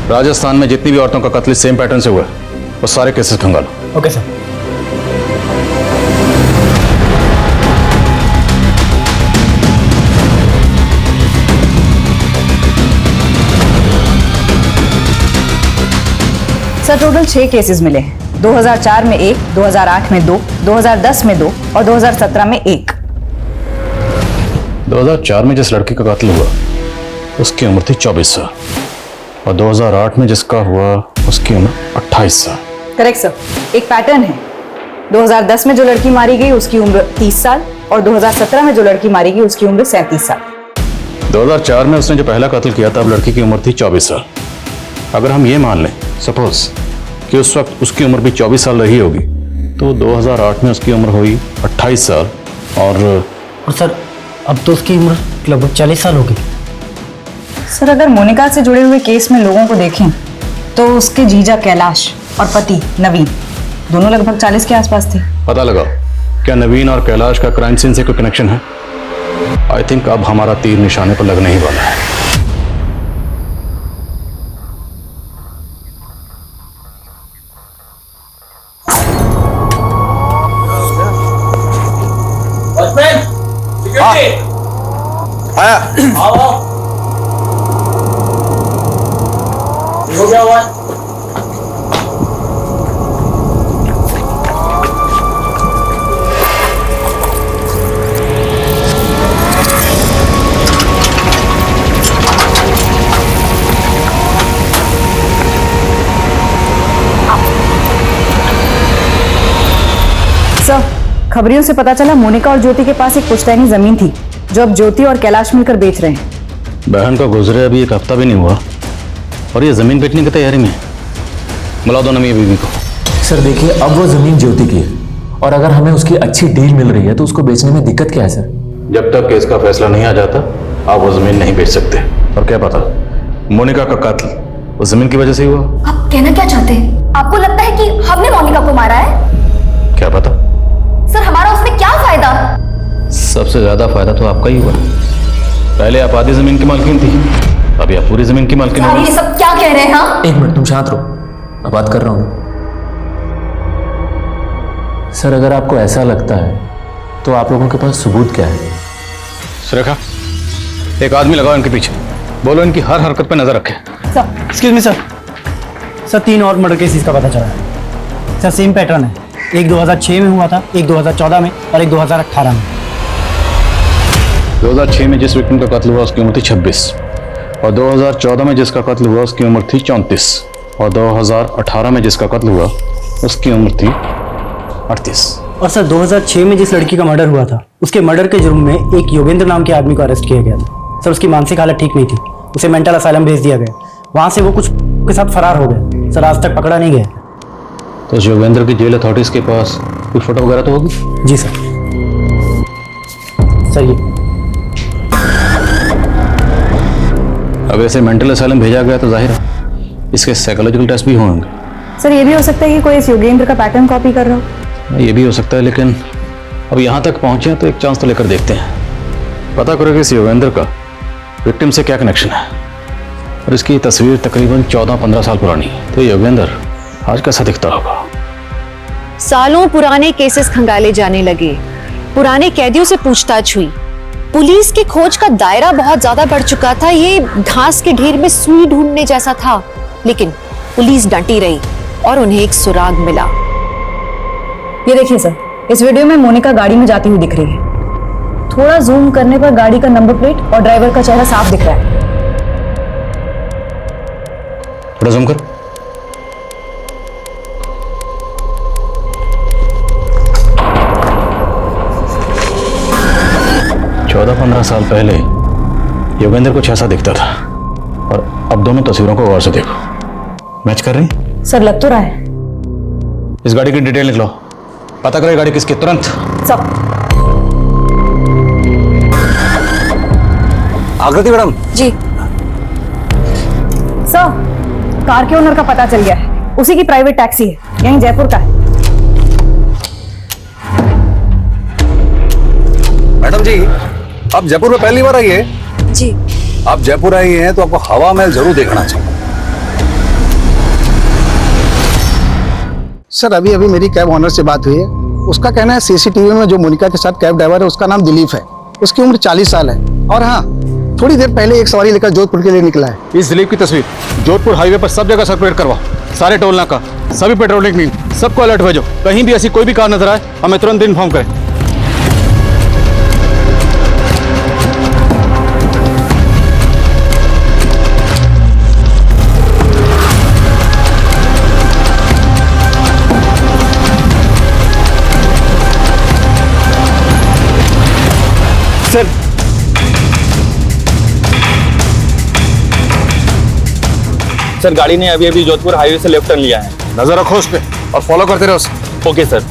राजस्थान में जितनी भी औरतों का कत्ल सेम पैटर्न से हुआ वो सारे केसेस खंगालो। Okay sir. Sir total 6 cases मिले हैं। 2004 में 1, 2008 में 2, 2010 में 2 और 2017 में 1। 2004 में जिस लड़की का कत्ल हुआ उसकी उम्र थी 24 साल और 2008 में जिसका हुआ उसकी उम्र 28 साल। Correct sir. एक पैटर्न है। 2010 में जो लड़की मारी गई उसकी उम्र 30 साल और 2017 में जो लड़की मारी गई उसकी उम्र 37 साल। 2004 में उसने जो पहला कत्ल किया था, अब लड़की की उम्र थी 24 साल। अगर हम ये मान लें सपोज कि उस वक्त उसकी उम्र भी 24 साल रही होगी, तो 2008 में उसकी उम्र हुई 28 साल और सर अब तो उसकी उम्र लगभग 40 साल हो गई। सर अगर मोनिका से जुड़े हुए केस में लोगों को देखें तो उसके जीजा कैलाश और पति नवीन दोनों लगभग 40 के आसपास थे। पता लगाओ क्या नवीन और कैलाश का क्राइम सीन से कोई कनेक्शन है? आई थिंक अब हमारा तीर निशाने पर लगने ही वाला है। हो गया हुआ सर खबरियों से पता चला मोनिका और ज्योति के पास एक पुश्तैनी जमीन थी जो अब ज्योति और कैलाश मिलकर बेच रहे हैं। बहन का गुजरे अभी एक हफ्ता भी नहीं हुआ और ये जमीन बेचने की तैयारी में। बुला दो नमी बीवी को। सर देखिए, अब वो जमीन ज्योति की है और अगर हमें उसकी अच्छी डील मिल रही है तो उसको बेचने में दिक्कत क्या है सर? जब तक केस का फैसला नहीं आ जाता आप वो जमीन नहीं बेच सकते। और क्या पता मोनिका का कत्ल उस जमीन की वजह से ही हुआ। आप कहना क्या चाहते हैं? आपको लगता है कि हमने मोनिका को मारा है? क्या पता। सर हमारा उसमें क्या फायदा? सबसे ज्यादा फायदा तो आपका ही हुआ। पहले आप आधी जमीन की मालकिन थी, अभी आप पूरी जमीन की मालकिन आप हो। ये सब क्या कह रहे हैं? हाँ? एक मिनट तुम शांत रहो, मैं बात कर रहा हूँ। सर अगर आपको ऐसा लगता है तो आप लोगों के पास सबूत क्या है? सुरेखा एक आदमी लगाओ इनके पीछे, बोलो इनकी हर हरकत पे नजर रखे। Excuse me sir. सर 3 और मर्डर केसेस का पता चला है। सर सेम पैटर्न है। एक 2006 में हुआ था, एक 2014 में और एक 2018 में। 2006 में जिस विक्टिम का कत्ल हुआ उसकी उम्र थी 26 और 2014 में जिसका कत्ल हुआ उसकी उम्र थी 34 और 2018 में जिसका कत्ल हुआ उसकी उम्र थी 38। और सर 2006 में जिस लड़की का मर्डर हुआ था उसके मर्डर के जुर्म में एक योगेंद्र नाम के आदमी को अरेस्ट किया गया था। सर उसकी मानसिक हालत ठीक नहीं थी, उसे मेंटल असाइलम भेज दिया गया। वहां से वो कुछ के साथ फरार हो गए। सर आज तक पकड़ा नहीं गया। तो योगेंद्र की जेल अथॉरिटीज के पास कोई फोटो वगैरह तो होगी? जी सर। सर ये अब ऐसे मेंटल असाइलम भेजा गया तो जाहिर है इसके साइकोलॉजिकल टेस्ट भी होंगे। सर ये भी हो सकता है कि कोई इस योगेंद्र का पैटर्न कॉपी कर रहा हो। ये भी हो सकता है, लेकिन अब यहाँ तक पहुंचे तो एक चांस तो लेकर देखते हैं। पता करो कि इस योगेंद्र का विक्टिम से क्या कनेक्शन है। और इसकी तस्वीर तकरीबन 14-15 साल पुरानी है, तो योगेंद्र आज कैसा दिखता होगा। सालों पुराने केसेस खंगाले जाने लगे, पुराने कैदियों से पूछताछ हुई, पुलिस की खोज का दायरा बहुत ज्यादा बढ़ चुका था। ये घास के ढेर में सुई ढूंढने जैसा था, लेकिन पुलिस डटी रही और उन्हें एक सुराग मिला। ये देखिए सर, इस वीडियो में मोनिका गाड़ी में जाती हुई दिख रही है। थोड़ा जूम करने पर गाड़ी का नंबर प्लेट और ड्राइवर का चेहरा साफ दिख रहा है। थोड़ा जूम कर। चौदह 15 साल पहले योगेंद्र कुछ ऐसा दिखता था और अब दोनों तस्वीरों को गौर से देखो। मैच कर रही? सर लग तो रहा है। इस गाड़ी की डिटेल निकलो, पता करो ये गाड़ी किसकी, तुरंत। सब आकृति मैडम। जी सर, कार के ओनर का पता चल गया है। उसी की प्राइवेट टैक्सी है, यहीं जयपुर का है। मैडम जी आप जयपुर में पहली बार आई है? जी। आप जयपुर आई हैं तो आपको हवा महल जरूर देखना चाहिए। सर अभी अभी मेरी कैब ऑनर से बात हुई है। उसका कहना है सीसीटीवी में जो मोनिका के साथ कैब ड्राइवर है उसका नाम दिलीप है। उसकी उम्र 40 साल है और हाँ, थोड़ी देर पहले एक सवारी लेकर जोधपुर के लिए निकला है। इस दिलीप की तस्वीर जोधपुर हाईवे पर सब जगह सर्कुलेट करवा। सारे टोल नाका, सभी पेट्रोलिंग टीम, सबको अलर्ट भेजो। कहीं भी ऐसी कोई भी कार नजर आए हमें तुरंत इन्फॉर्म करें। सर सर गाड़ी ने अभी अभी जोधपुर हाईवे से लेफ्ट टर्न लिया है। नजर रखो उस पे और फॉलो करते रहो उसे। Okay sir.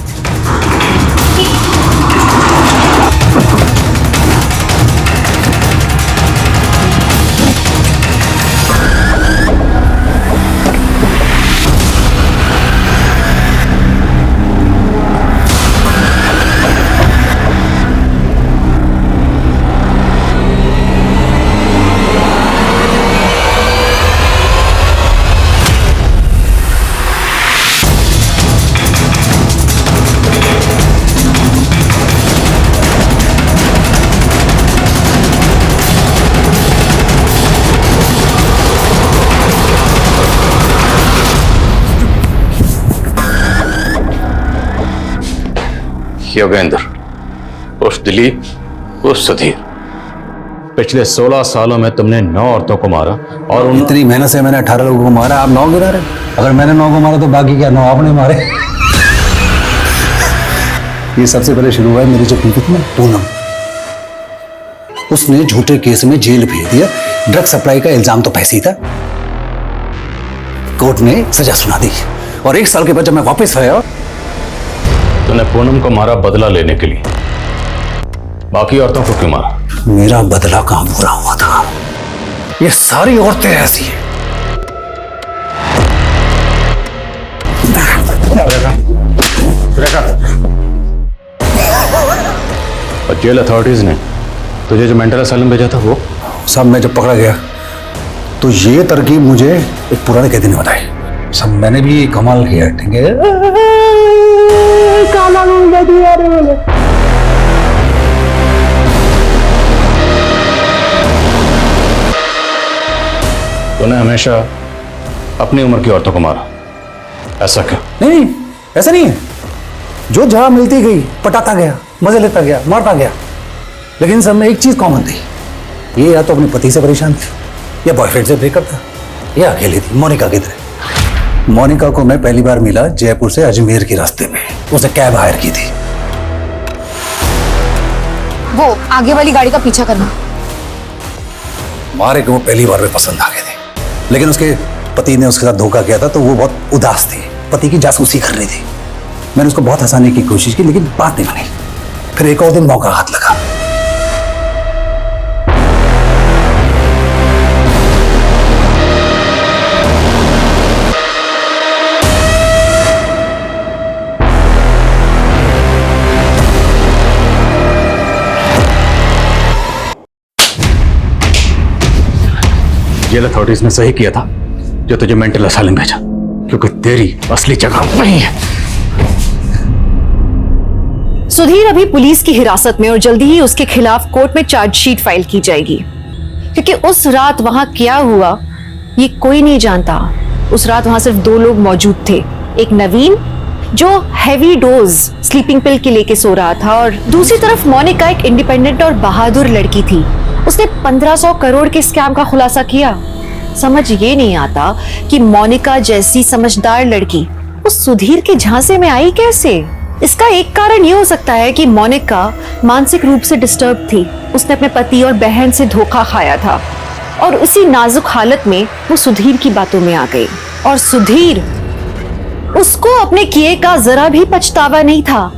योगेंद्र, उस दिलीप, उस सुधीर, पिछले 16 सालों में तुमने 9 औरतों को मारा और उन इतनी मेहनत से मैंने 18 लोगों को मारा, आप 9 गिरा रहे। अगर मैंने 9 को मारा तो बाकी क्या 9 आपने मारे। ये सबसे पहले शुरू हुआ है मेरी जो पिंकी थी ना, पूनम। उसने झूठे केस में जेल भेज दिया। ड्रग सप्लाई का इल्जाम तो पैसे ही था। कोर्ट ने सजा सुना दी और 1 साल के बाद जब मैं वापस आया, तूने पूनम को मारा बदला लेने के लिए, बाकी औरतों को क्यों मारा? मेरा बदला कहां पूरा हुआ था। ये सारी औरतें ऐसी हैं। और जेल अथॉरिटीज ने तुझे जो मेंटल असाइलम भेजा था वो सब मैं जब पकड़ा गया तो ये तरकीब मुझे एक पुराने कैदी ने बताई। सब मैंने भी कमाल किया। ठीक है, तूने हमेशा अपनी उम्र की औरतों को मारा, ऐसा क्या? नहीं, ऐसा नहीं है। जो जगह मिलती गई पटाता गया, मजे लेता गया, मारता गया, लेकिन सब में एक चीज कॉमन थी। ये या तो अपने पति से परेशान थी या बॉयफ्रेंड से ब्रेकअप था या अकेली थी। मोनिका की तरह। मोनिका को मैं पहली बार मिला जयपुर से अजमेर के रास्ते में। उसे कैब हायर की थी। वो आगे वाली गाड़ी का पीछा करना। मारे को वो पहली बार में पसंद आ गए थे, लेकिन उसके पति ने उसके साथ धोखा किया था तो वो बहुत उदास थी। पति की जासूसी कर रही थी। मैंने उसको बहुत हंसाने की कोशिश की लेकिन बात नहीं बनी। फिर एक और दिन मौका हाथ लगा। जेल अथॉरिटीज ने सही किया था जो तुझे मेंटल असाइलम भेजा, क्योंकि तेरी असली जगह वहीं है। सुधीर अभी पुलिस की हिरासत में और जल्दी ही उसके खिलाफ कोर्ट में चार्जशीट फाइल की जाएगी, क्योंकि उस रात वहां क्या हुआ ये कोई नहीं जानता। उस रात वहां सिर्फ 2 लोग मौजूद थे, एक नवीन जो हैवी डोज स्लीपिंग पिल के लेके सो रहा था और दूसरी तरफ मोनिका एक इंडिपेंडेंट और बहादुर लड़की थी। उसने 1500 करोड़ के स्कैम का खुलासा किया। समझ ये नहीं आता कि मोनिका जैसी समझदार लड़की उस सुधीर के झांसे में आई कैसे। इसका एक कारण ये हो सकता है कि मोनिका मानसिक रूप से डिस्टर्ब थी। उसने अपने पति और बहन से धोखा खाया था और उसी नाजुक हालत में वो सुधीर की बातों में आ गई। और सुधीर, उसको अपने किए का जरा भी पछतावा नहीं था।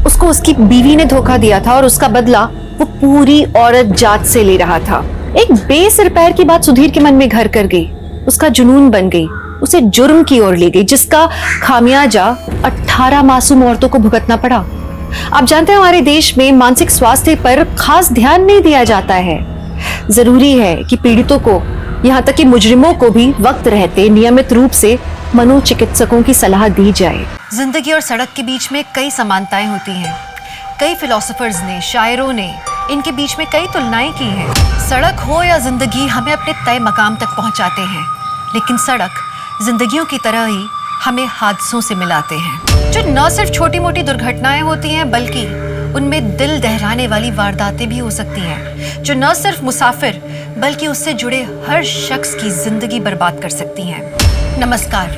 उसको उसकी बीवी ने धोखा दिया था और उसका बदला वो पूरी औरत जात से ले रहा था। एक बेसिर पैर की बात सुधीर के मन में घर कर गई, उसका जुनून बन गई, उसे जुर्म की ओर ले गई, जिसका खामियाजा 18 मासूम औरतों को भुगतना पड़ा। आप जानते हैं हमारे देश में मानसिक स्वास्थ्य पर खास ध्यान नहीं दिया जाता है। जरूरी है कि पीड़ितों को, यहाँ तक कि मुजरिमों को भी वक्त रहते नियमित रूप से मनोचिकित्सकों की सलाह दी जाए। जिंदगी और सड़क के बीच में कई समानताएं होती हैं। कई फिलोसोफर्स ने, शायरों ने इनके बीच में कई तुलनाएं की हैं। सड़क हो या जिंदगी हमें अपने तय मकाम तक पहुंचाते हैं, लेकिन सड़क जिंदगियों की तरह ही हमें हादसों से मिलाते हैं, जो न सिर्फ छोटी मोटी दुर्घटनाएं होती हैं बल्कि उनमें दिल दहलाने वाली वारदातें भी हो सकती हैं, जो न सिर्फ मुसाफिर बल्कि उससे जुड़े हर शख्स की जिंदगी बर्बाद कर सकती हैं। नमस्कार,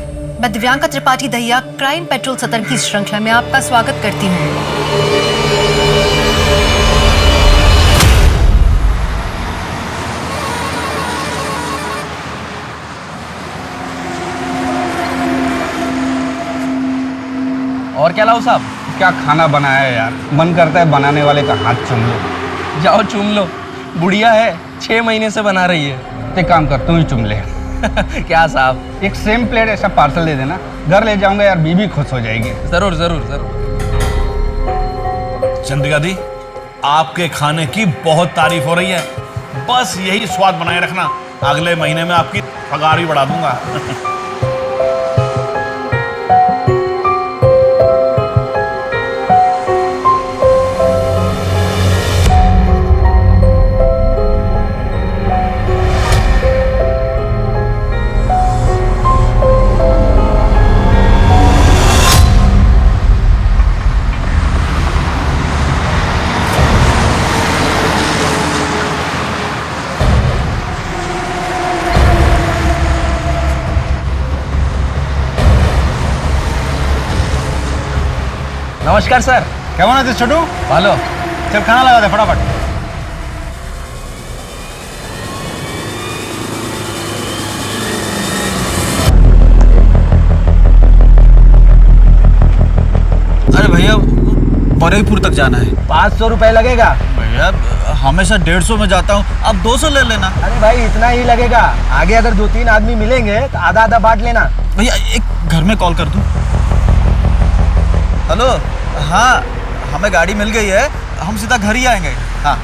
मैं दिव्यांका त्रिपाठी दहिया क्राइम पेट्रोल सतर्क की श्रृंखला में आपका स्वागत करती हूँ। और क्या लाओ साहब? क्या खाना बनाया है यार, मन करता है बनाने वाले का हाथ चूम लो। जाओ चूम लो, बुढ़िया है, 6 महीने से बना रही है। एक काम कर, तू ही चुम ले। क्या साहब? एक सेम प्लेट ऐसा पार्सल दे देना, घर ले जाऊंगा यार, बीबी खुश हो जाएगी। जरूर जरूर जरूर। चंद्रिका दी, आपके खाने की बहुत तारीफ हो रही है, बस यही स्वाद बनाए रखना, अगले महीने में आपकी पगार भी बढ़ा दूंगा। नमस्कार सर। क्या बना थे छोटू? हेलो, चल खाना लगा दे फटाफट। अरे भैया, बरेलीपुर तक जाना है। 500 रुपए लगेगा भैया, हमेशा 150 में जाता हूँ, अब 200 ले लेना। अरे भाई इतना ही लगेगा, आगे अगर 2-3 आदमी मिलेंगे तो आधा आधा बांट लेना। भैया एक घर में कॉल कर दूँ? हेलो, हाँ हमें गाड़ी मिल गई है, हम सीधा घर ही आएंगे। हाँ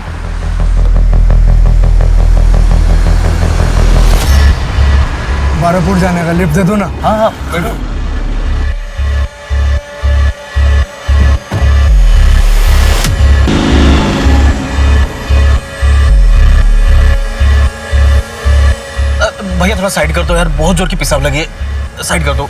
बारापुर जाने का लिफ्ट दे दो ना। हाँ हाँ बैठो। भैया थोड़ा साइड कर दो यार, बहुत जोर की पेशाब लगी है, साइड कर दो।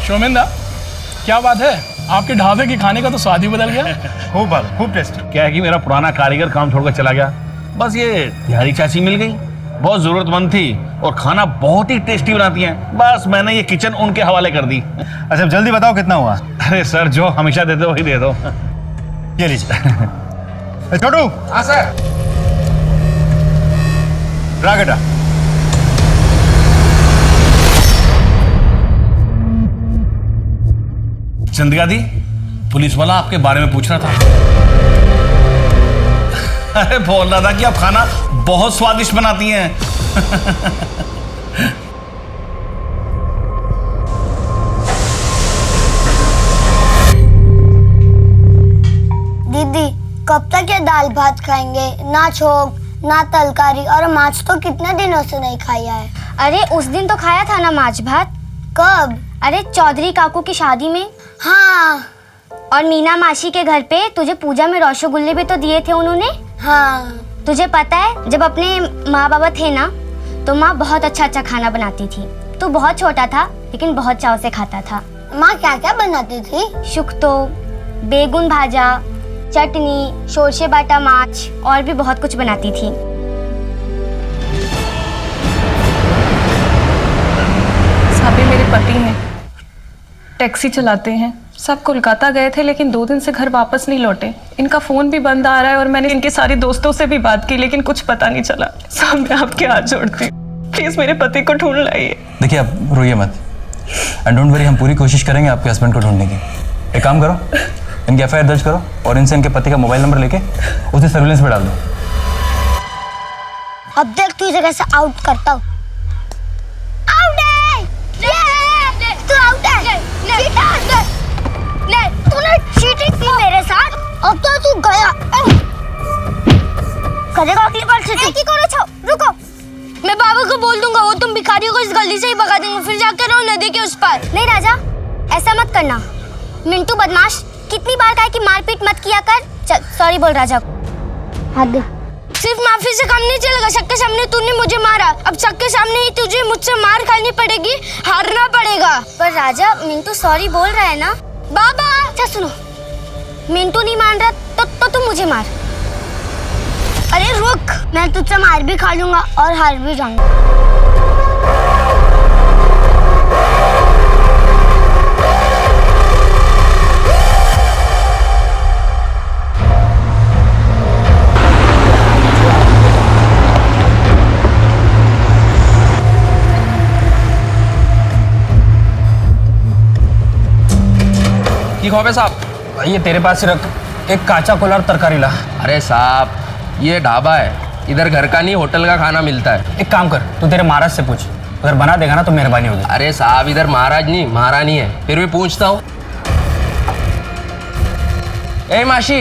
शोमेंदा, क्या बात है, आपके ढाबे के खाने का तो स्वाद ही बदल गया। खूब टेस्टी। क्या है कि मेरा पुराना कारीगर काम छोड़कर चला गया, बस ये बिहारी चाची मिल गई, बहुत जरूरतमंद थी और खाना बहुत ही टेस्टी बनाती हैं, बस मैंने ये किचन उनके हवाले कर दी। अच्छा जल्दी बताओ कितना हुआ? अरे सर, जो हमेशा देते वही दे दो। ये लीजिए। छोटू। हाँ सर। रागटा। चंद्रिका दी, पुलिस वाला आपके बारे में पूछ रहा था। अरे बोल रहा था कि आप खाना बहुत स्वादिष्ट बनाती हैं। दीदी कब तक ये दाल भात खाएंगे? ना छोक ना तलकारी, और माछ तो कितने दिनों से नहीं खाया है। अरे उस दिन तो खाया था ना माछ भात। कब? अरे चौधरी काकू की शादी में। हाँ। और मीना मासी के घर पे तुझे पूजा में रसगुल्ले भी तो दिए थे उन्होंने। हाँ। तुझे पता है, जब अपने माँ बाबा थे ना तो माँ बहुत अच्छा अच्छा खाना बनाती थी। तू बहुत छोटा था लेकिन बहुत चाव से खाता था। माँ क्या क्या बनाती थी? शुक्तो, बेगुन भाजा, चटनी, शोरशे बाटा माछ और भी बहुत कुछ बनाती थी। साबी मेरे पति हैं, टैक्सी चलाते हैं, सब कोलकाता गए थे लेकिन 2 दिन से घर वापस नहीं लौटे। इनका फ़ोन भी बंद आ रहा है और मैंने इनके सारे दोस्तों से भी बात की लेकिन कुछ पता नहीं चला। साहब मैं आपके हाथ जोड़ती हूँ, प्लीज़ मेरे पति को ढूंढ लाइए। देखिए आप रोइए मत, एंड डोंट वरी, हम पूरी कोशिश करेंगे आपके हस्बैंड को ढूंढने की। एक काम करो, इनकी एफआईआर दर्ज करो और इनसे इनके पति का मोबाइल नंबर लेके उसे सर्विलेंस पे डाल दो। अब देख तुझे कैसे आउट करता हूँ। आउट है, तू आउट है, तूने चीटिंग की मेरे साथ, अब तो तू गया। करेगा अगली बार चीटिंग की करो। छो रुको, मैं बाबा को बोल दूंगा, वो तुम भिखारियों को इस गली से ही भगा देंगे, फिर जाकर रहो नदी के उस पार। नहीं राजा, ऐसा मत करना। मिंटू बदमाश, कितनी बार कहा कि मारपीट मत किया कर। चल सॉरी बोल राजा को। सिर्फ माफी से काम नहीं चलेगा। सबके सामने तूने मुझे मारा, अब सबके सामने ही तुझे मुझसे मार खानी पड़ेगी, हारना पड़ेगा। पर राजा मिंटू सॉरी बोल रहा है ना। बाबा अच्छा सुनो, मिंटू नहीं मान रहा तो तुम मुझे मार। अरे रुक, मैं तुझसे मार भी खा लूंगा और हार भी जाऊंगा। की खौफ है साहब? ये तेरे पास ही रख, एक काचा कोलार तरकारी ला। अरे साहब ये ढाबा है, इधर घर का नहीं होटल का खाना मिलता है। एक काम कर, तू तेरे महाराज से पूछ, अगर बना देगा ना तो मेहरबानी होगी। अरे साहब इधर महाराज नहीं महारानी है, फिर भी पूछता हूँ। ए मासी,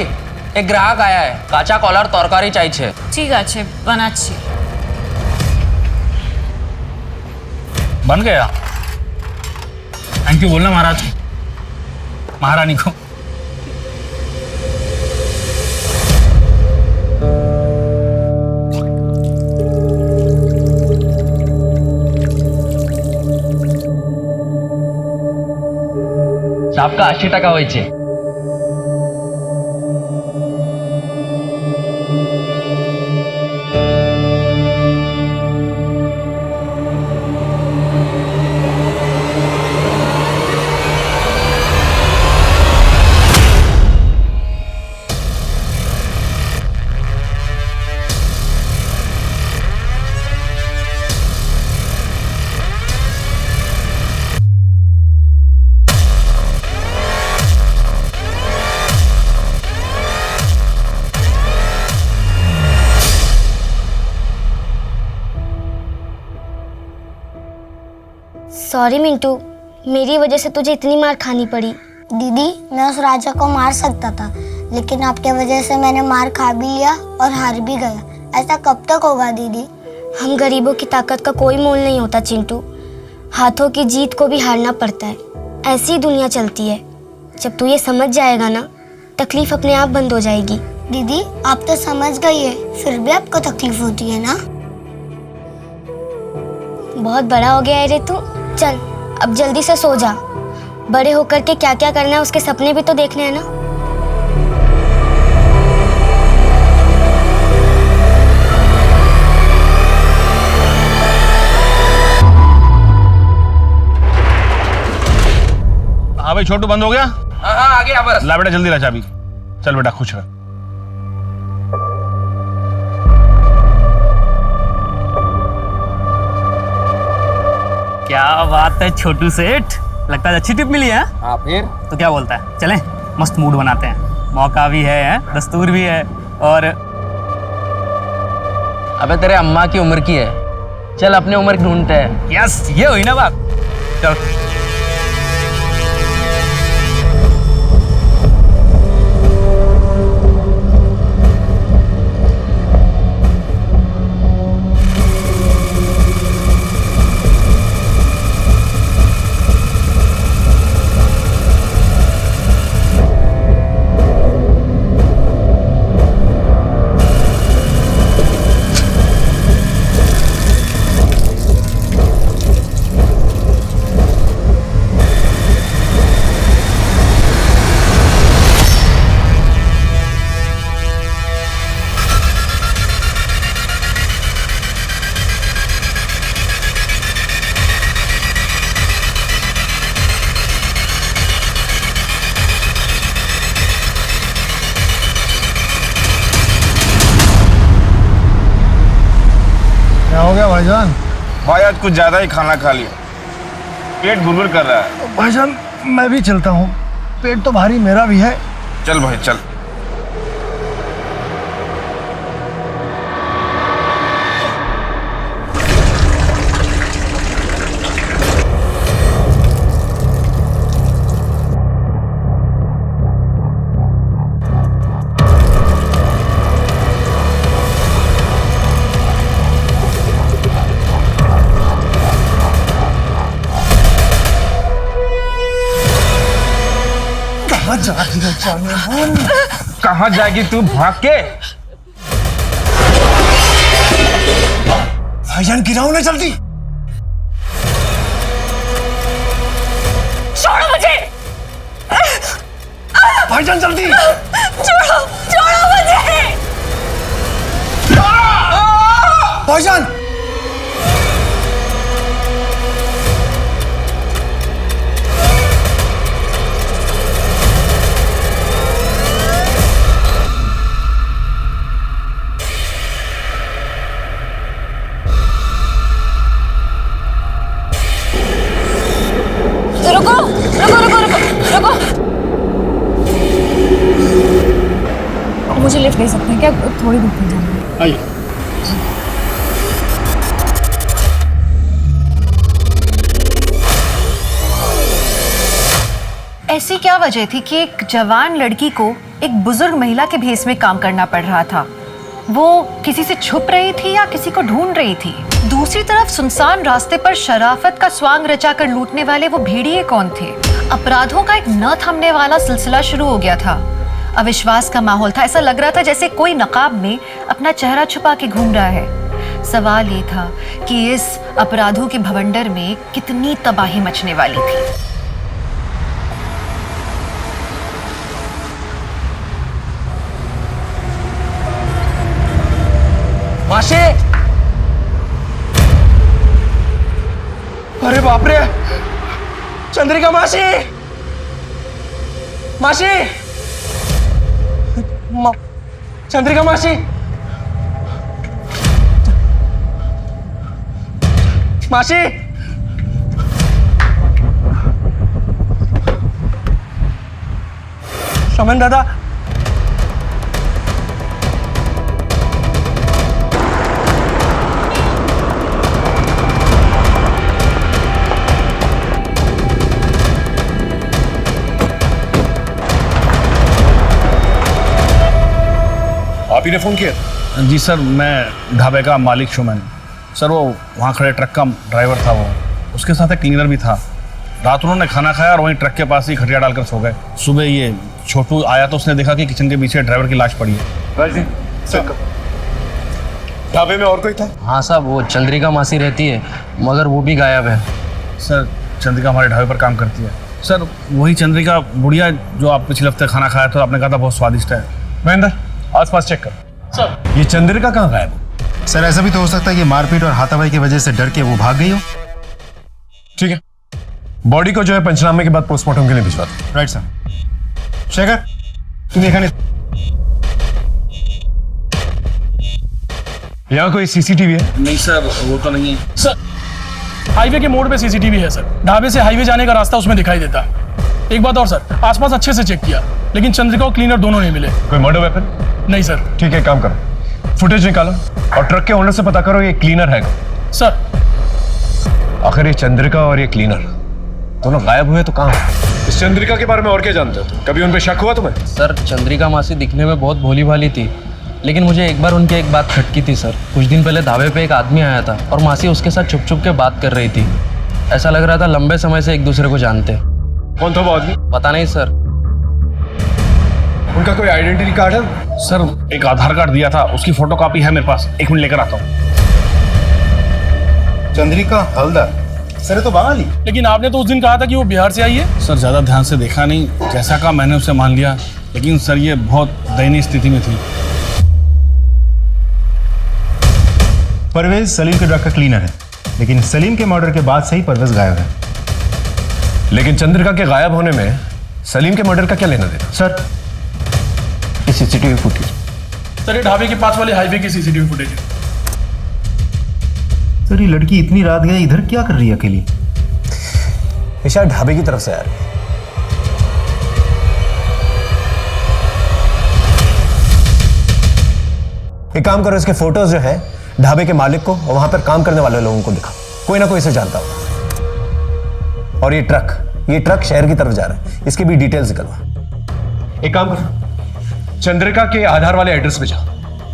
एक ग्राहक आया है, काचा कोलार तरकारी चाहिए। ठीक है, बनाচ্ছি। बन गया। थैंक यू बोलना महाराज महारानी को। आपका 80 টাকা হয়েছে। सॉरी मिंटू, मेरी वजह से तुझे इतनी मार खानी पड़ी। दीदी मैं उस राजा को मार सकता था, लेकिन आपके वजह से मैंने मार खा भी लिया और हार भी गया। ऐसा कब तक होगा दीदी? हम गरीबों की ताकत का कोई मोल नहीं होता चिंटू, हाथों की जीत को भी हारना पड़ता है। ऐसी ही दुनिया चलती है। जब तू ये समझ जाएगा ना, तकलीफ अपने आप बंद हो जाएगी। दीदी आप तो समझ गई है, फिर भी आपको तकलीफ होती है ना? बहुत बड़ा हो गया है रे तू। चल अब जल्दी से सो जा, बड़े होकर के क्या क्या करना है उसके सपने भी तो देखने हैं ना। हाँ भाई छोटू बंद हो गया? हाँ आ गया बस। ला बेटा जल्दी ला चाबी। चल बेटा खुश रह। क्या बात है छोटू सेठ, लगता है अच्छी टिप मिली है। हाँ फिर तो क्या बोलता है, चलें मस्त मूड बनाते हैं, मौका भी है, दस्तूर भी है। और अबे तेरे अम्मा की उम्र की है, चल अपने उम्र की ढूंढते हैं। यस ये हुई ना बात। चल क्या हो गया भाईजान? भाई आज कुछ ज्यादा ही खाना खा लिया, पेट गुड़गुड़ कर रहा है। भाईजान मैं भी चलता हूँ, पेट तो भारी मेरा भी है। चल भाई चल। कहाँ जाएगी तू भाग के? भाईजान गिराओ ना जल्दी। छोड़ो मुझे। भाईजान जल्दी। छोड़ो छोड़ो मुझे। भाईजान रुको रुको रुको रुको रुको। मुझे लिफ्ट दे सकते हैं क्या? थोड़ी दूर पे जाना है। आइए। ऐसी क्या वजह थी कि एक जवान लड़की को एक बुजुर्ग महिला के भेस में काम करना पड़ रहा था? वो किसी से छुप रही थी या किसी को ढूंढ रही थी? दूसरी तरफ सुनसान रास्ते पर शराफत का स्वांग रचाकर लूटने वाले वो भेड़िए कौन थे? अपराधों का एक न थमने वाला सिलसिला शुरू हो गया था। अविश्वास का माहौल था, ऐसा लग रहा था जैसे कोई नकाब में अपना चेहरा छुपा के घूम रहा है। सवाल ये था कि इस अपराधों के भवंडर में कितनी तबाही मचने वाली थी। मासी, अरे बाप रे, चंद्रिका मासी, मासी, चंद्रिका मासी, मासी, शमन दादा, आप ही ने फोन किया? जी सर, मैं ढाबे का मालिक शुमन। सर वो वहाँ खड़े ट्रक का ड्राइवर था, वो उसके साथ एक क्लीनर भी था। रात उन्होंने खाना खाया और वहीं ट्रक के पास ही खटिया डालकर सो गए। सुबह ये छोटू आया तो उसने देखा कि किचन के पीछे ड्राइवर की लाश पड़ी है। ढाबे में और कोई था? हाँ साहब, वो चंद्रिका मासी रहती है मगर वो भी गायब है। सर चंद्रिका हमारे ढाबे पर काम करती है। सर वही चंद्रिका बुढ़िया जो आप पिछले हफ्ते खाना खाया था, आपने कहा था बहुत स्वादिष्ट है। महेंद्र आसपास चेक कर। सर ये चंद्रिका कहाँ गायब है? सर ऐसा भी तो हो सकता है कि मारपीट और हाथापाई की वजह से डर के वो भाग गई हो। ठीक है, बॉडी को जो है पंचनामे के बाद पोस्टमार्टम के लिए भिजवा दो। Right sir. शेखर तुम एखाने यहाँ कोई सीसीटीवी है? नहीं सर, वो तो नहीं है। सर हाईवे के मोड़ पे सीसीटीवी है सर। ढाबे से हाईवे जाने का रास्ता उसमें दिखाई देता है। एक बात और सर, आसपास अच्छे से चेक किया लेकिन चंद्रिका और क्लीनर दोनों नहीं मिले। कोई मर्डर वेपन? नहीं सर। ठीक है, काम करो, फुटेज निकालो और ट्रक के ओनर से पता करो ये क्लीनर है सर। आखिर ये चंद्रिका और ये क्लीनर दोनों गायब हुए तो कहाँ है? इस चंद्रिका के बारे में और क्या जानते हो? कभी उन पे शक हुआ तुम्हें? सर चंद्रिका मासी दिखने में बहुत भोली भाली थी, लेकिन मुझे एक बार उनकी एक बात खटकी थी सर। कुछ दिन पहले ढाबे पे एक आदमी आया था और मासी उसके साथ छुप छुप के बात कर रही थी। ऐसा लग रहा था लंबे समय से एक दूसरे को जानते। कौन था वो आदमी? पता नहीं सर। उनका कोई आइडेंटिटी कार्ड है? सर एक आधार कार्ड दिया था, उसकी फोटोकॉपी है मेरे पास, एक मिनट लेकर आता हूँ। चंद्रिका हल्दर, सर ये तो बंगाली। लेकिन आपने तो उस दिन कहा था कि वो बिहार से आई है। सर ज़्यादा ध्यान से देखा नहीं, जैसा कहा मैंने उसे मान लिया, लेकिन सर ये बहुत दयनीय स्थिति में थी। परवेज सलीम के ट्रक का क्लीनर है, लेकिन सलीम के मर्डर के बाद से ही परवेज गायब है। लेकिन चंद्रिका के गायब होने में सलीम के मर्डर का क्या लेना देना? सर ये सीसीटीवी फुटेज। सर ये ढाबे के पास वाले हाईवे की सीसीटीवी फुटेज है। सर ये लड़की इतनी रात गई इधर क्या कर रही है अकेली? ये शायद ढाबे की तरफ से आ रही है। एक काम करो, इसके फोटोज जो है ढाबे के मालिक को और वहां पर काम करने वाले लोगों को दिखाओ, कोई ना कोई इसे जानता होगा। और ये ट्रक शहर की तरफ जा रहा है, इसकी भी डिटेल्स निकलवा। एक काम करो, चंद्रिका के आधार वाले एड्रेस पे जाओ,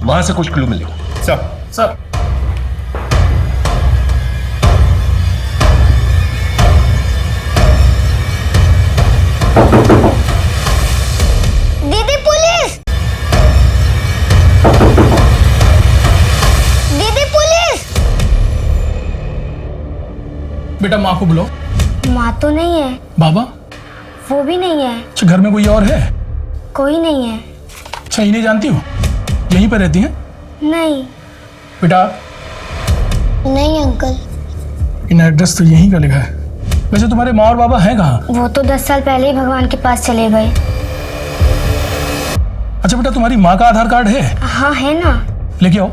वहां से कुछ क्लू मिलेगा। सर दीदी पुलिस, दीदी पुलिस। बेटा माँ को बुलाओ। माँ तो नहीं है। बाबा? वो भी नहीं है। अच्छा, घर में कोई और है? कोई नहीं है। अच्छा, इन्हें जानती हो? यहीं पर रहती हैं? नहीं। बेटा? नहीं अंकल। इन एड्रेस तो यहीं का लिखा है। वैसे तुम्हारे माँ और बाबा हैं कहाँ? वो तो 10 साल पहले ही भगवान के पास चले गए। अच्छा बेटा, तुम्हारी माँ का आधार कार्ड है? हाँ है ना। लेके आओ।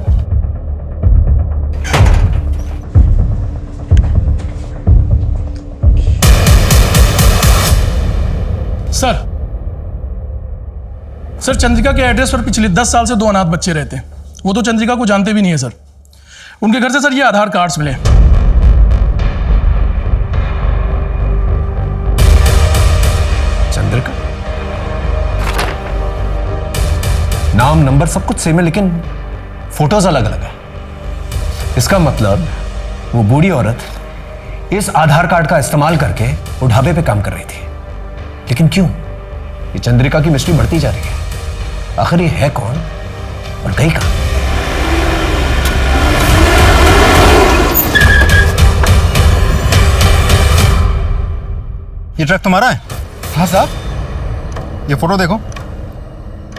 सर चंद्रिका के एड्रेस पर पिछले 10 साल से 2 अनाथ बच्चे रहते हैं। वो तो चंद्रिका को जानते भी नहीं है सर। उनके घर से सर ये आधार कार्ड्स मिले। चंद्रिका? नाम नंबर सब कुछ सेम है, लेकिन फोटोज अलग अलग है। इसका मतलब वो बूढ़ी औरत इस आधार कार्ड का इस्तेमाल करके वो ढाबे पे काम कर रही थी। लेकिन क्यों? ये चंद्रिका की मिस्ट्री बढ़ती जा रही है। आखिर ये है कौन और गई कहां? ये ट्रक तुम्हारा है? हाँ साहब। ये फोटो देखो।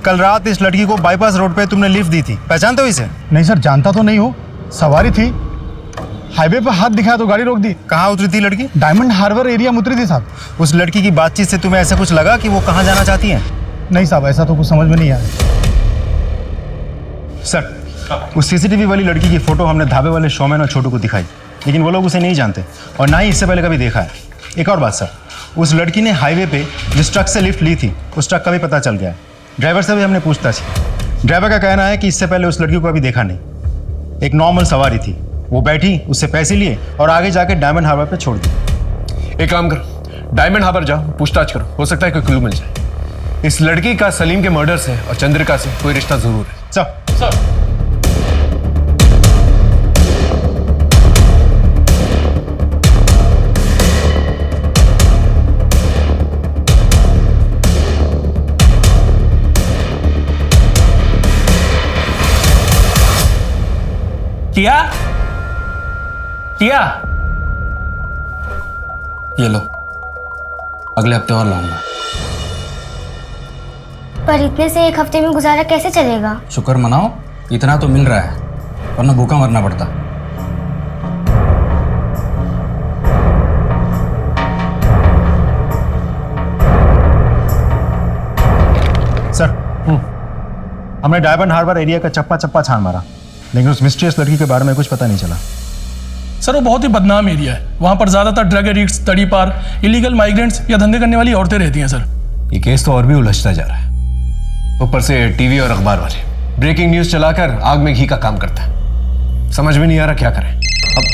कल रात इस लड़की को बाईपास रोड पे तुमने लिफ्ट दी थी, पहचानते हो इसे? नहीं सर, जानता तो नहीं हो। सवारी थी, हाईवे पे हाथ दिखाया तो गाड़ी रोक दी। कहाँ उतरी थी लड़की? डायमंड हार्बर एरिया में उतरी थी साहब। उस लड़की की बातचीत से तुम्हें ऐसा कुछ लगा कि वो कहाँ जाना चाहती है? नहीं साहब, ऐसा तो कुछ समझ में नहीं आया। सर, उस सीसीटीवी वाली लड़की की फोटो हमने ढाबे वाले शोमैन और छोटू को दिखाई, लेकिन वो लोग उसे नहीं जानते और ना ही इससे पहले कभी देखा है। एक और बात सर, उस लड़की ने हाईवे पे जिस ट्रक से लिफ्ट ली थी उस ट्रक का भी पता चल गया है। ड्राइवर से भी हमने पूछताछ की। ड्राइवर का कहना है कि इससे पहले उस लड़की को कभी देखा नहीं। एक नॉर्मल सवारी थी, वो बैठी, उससे पैसे लिए और आगे जाके डायमंड हार्बर पे छोड़ दी। एक काम करो, डायमंड हार्बर जाओ, पूछताछ करो, हो सकता है कोई क्लू मिल जाए। इस लड़की का सलीम के मर्डर से और चंद्रिका से कोई रिश्ता जरूर है। सर टिया, टिया, ये लो, अगले हफ्ते और लाऊंगा। पर इतने से 1 हफ्ते में गुजारा कैसे चलेगा? शुक्र मनाओ, इतना तो मिल रहा है, वरना भूखा मरना पड़ता। सर, हमने डायमंड हार्बर एरिया का चप्पा चप्पा छान मारा, लेकिन उस मिस्टीरियस लड़की के बारे में कुछ पता नहीं चला। सर वो बहुत ही बदनाम एरिया है। वहां पर ज्यादातर ड्रग एडिक्ट्स, तड़ी पार, इलीगल माइग्रेंट्स या धंधे करने वाली औरतें रहती हैं सर। ये केस तो और भी उलझता जा रहा है। ऊपर से टीवी और अखबार वाले ब्रेकिंग न्यूज चलाकर आग में घी का काम करता है। समझ में नहीं आ रहा क्या करें अब।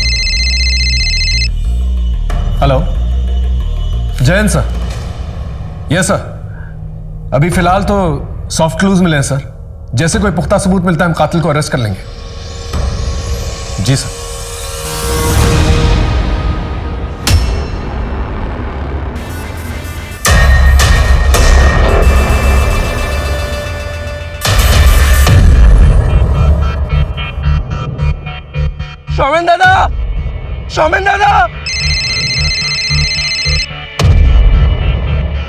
Hello Jayant sir. Yes sir, अभी फिलहाल तो सॉफ्ट क्लूज मिले हैं सर। जैसे कोई पुख्ता सबूत मिलता है हम कातिल को अरेस्ट कर लेंगे। जी सर। शौमेन दादा, शौमेन दादा।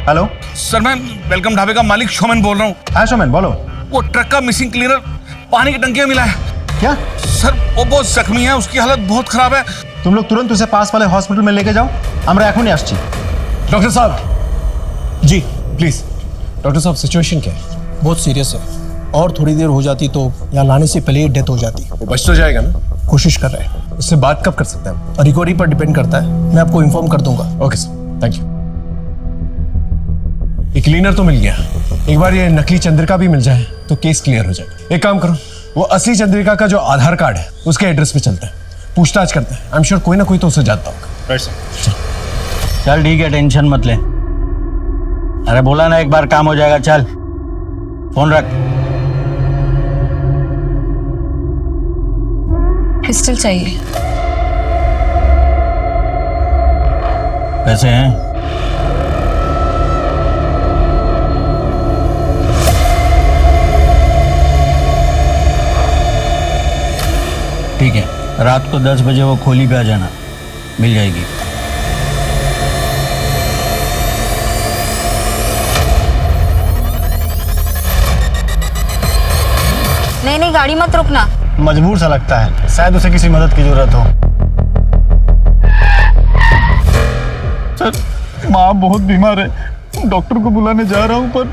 हेलो सर, मैं वेलकम ढाबे का मालिक शौमेन बोल रहा हूँ। हाँ शौमेन बोलो। वो ट्रक का मिसिंग क्लीनर पानी की टंकी में मिला है। क्या? सर वो बहुत जख्मी है, उसकी हालत बहुत खराब है। तुम लोग तुरंत उसे पास वाले हॉस्पिटल में लेके जाओ। আমরা এখনই আসছি। डॉक्टर साहब। जी प्लीज। डॉक्टर साहब सिचुएशन क्या है? बहुत सीरियस है और थोड़ी देर हो जाती तो यहाँ लाने से पहले डेथ हो जाती। वो बच तो जाएगा ना? कोशिश कर रहे हैं। उससे बात कब कर सकते हैं? रिकवरी पर डिपेंड करता है, मैं आपको इन्फॉर्म कर दूंगा। Okay sir, thank you. ये क्लीनर तो मिल गया, एक बार ये नकली चंद्रिका भी मिल जाए तो केस क्लियर हो जाएगा। एक काम करो, वो असली चंद्रिका का जो आधार कार्ड है उसके एड्रेस पे चलते हैं, पूछताछ करते हैं। आई एम श्योर कोई ना कोई तो उसे जानता होगा। Right sir. चल ठीक है, टेंशन मत ले। अरे बोला ना एक बार काम हो जाएगा। चल फोन रख। पिस्टल चाहिए। कैसे हैं? ठीक है, रात को 10 बजे वो खोली पे आ जाना, मिल जाएगी। नहीं, गाड़ी मत रुकना। मजबूर सा लगता है, शायद उसे किसी मदद की जरूरत हो। सर, माँ बहुत बीमार है, डॉक्टर को बुलाने जा रहा हूँ पर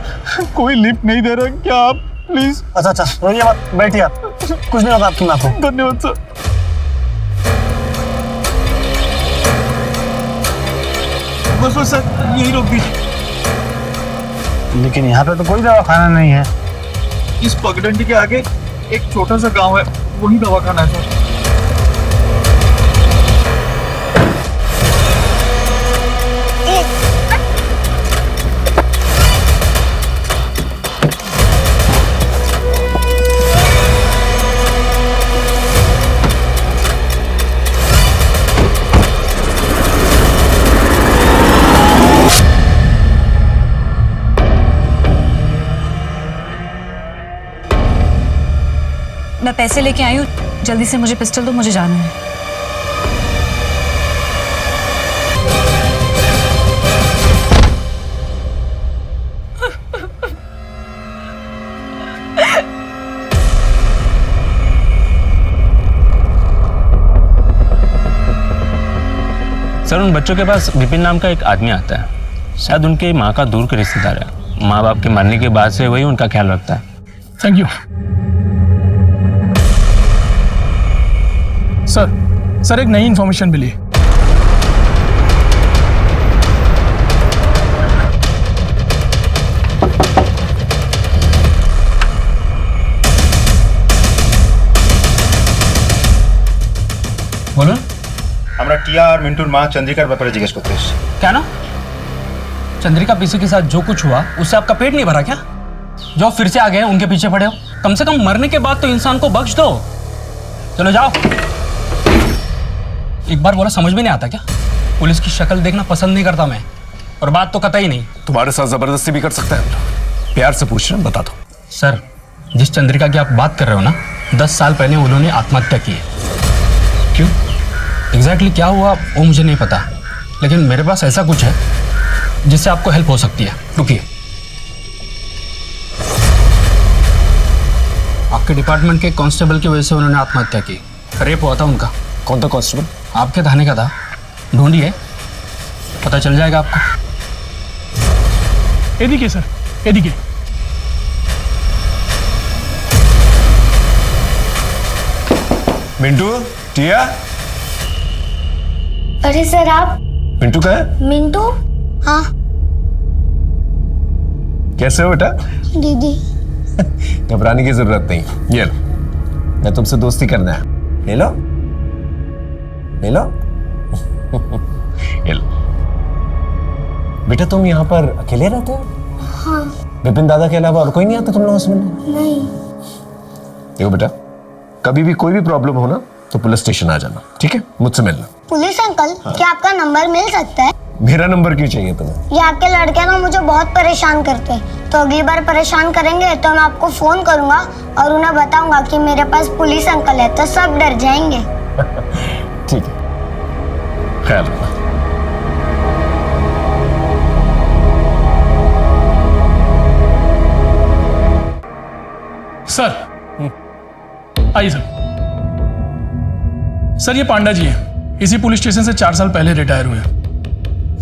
कोई लिफ्ट नहीं दे रहा। क्या आप प्लीज? अच्छा, रोइए मत, बैठिए आप, कुछ नहीं होगा आपकी माँ को। धन्यवाद सर। बस सर, यही रोक दीजिए। लेकिन यहाँ पे तो कोई दवाखाना नहीं है। इस पगडंडी के आगे एक छोटा सा गांव है, वही दवाखाना है सर। मैं पैसे लेके आई हूँ, जल्दी से मुझे पिस्टल दो, मुझे जाना है। सर, उन बच्चों के पास विपिन नाम का एक आदमी आता है, शायद उनके माँ का दूर के रिश्तेदार है। माँ बाप के मरने के बाद से वही उनका ख्याल रखता है। थैंक यू सर, एक नई इंफॉर्मेशन मिली। बोलो। हमरा टिया और मिंटूर माँ चंद्रिकार ব্যাপারে জিজ্ঞেস করতে এসেছি। क्या ना? चंद्रिका पीसी के साथ जो कुछ हुआ उससे आपका पेट नहीं भरा क्या? जो फिर से आ गए उनके पीछे पड़े हो? कम से कम मरने के बाद तो इंसान को बख्श दो। चलो जाओ। एक बार बोला समझ में नहीं आता क्या? पुलिस की शक्ल देखना पसंद नहीं करता मैं, और बात तो कतई नहीं। तुम्हारे साथ जबरदस्ती भी कर सकते हैं, प्यार से पूछ रहे हैं, बता दो। सर, जिस चंद्रिका की आप बात कर रहे हो ना, 10 साल पहले उन्होंने आत्महत्या की है। क्यों? एग्जैक्टली क्या हुआ वो मुझे नहीं पता, लेकिन मेरे पास ऐसा कुछ है जिससे आपको हेल्प हो सकती है। रुकिए। आपके डिपार्टमेंट के कांस्टेबल की वजह से उन्होंने आत्महत्या की। रेप हुआ था उनका। कौन था कांस्टेबल? आपके थाने का था। ढूंढिए, पता चल जाएगा आपको। এদিকে सर, এদিকে। मिंटू, टिया। अरे सर आप? मिंटू का है? मिंटू? हाँ। कैसे हो बेटा? दीदी। घबराने की जरूरत नहीं, ये लो, मैं तुमसे दोस्ती करना है। ले लो, ले लो। ये लो। बेटा तुम यहाँ पर अकेले रहते हो? हाँ। विपिन दादा के अलावा और कोई नहीं आता तुम लोगों से मिलने? नहीं। देखो बेटा, कभी भी कोई भी प्रॉब्लम हो ना तो पुलिस स्टेशन आ जाना, ठीक है? मुझसे मिलना। पुलिस अंकल, क्या आपका नंबर मिल सकता है? मेरा नंबर क्यों चाहिए तुम्हें? ये आपके लड़के ना मुझे बहुत परेशान करते हैं, तो अगली बार परेशान करेंगे तो मैं आपको फोन करूंगा और उन्हें बताऊंगा कि मेरे पास पुलिस अंकल है, तो सब डर जाएंगे। ठीक है, ख्याल रखना। सर आइए सर। सर ये पांडा जी हैं, इसी पुलिस स्टेशन से 4 साल पहले रिटायर हुए।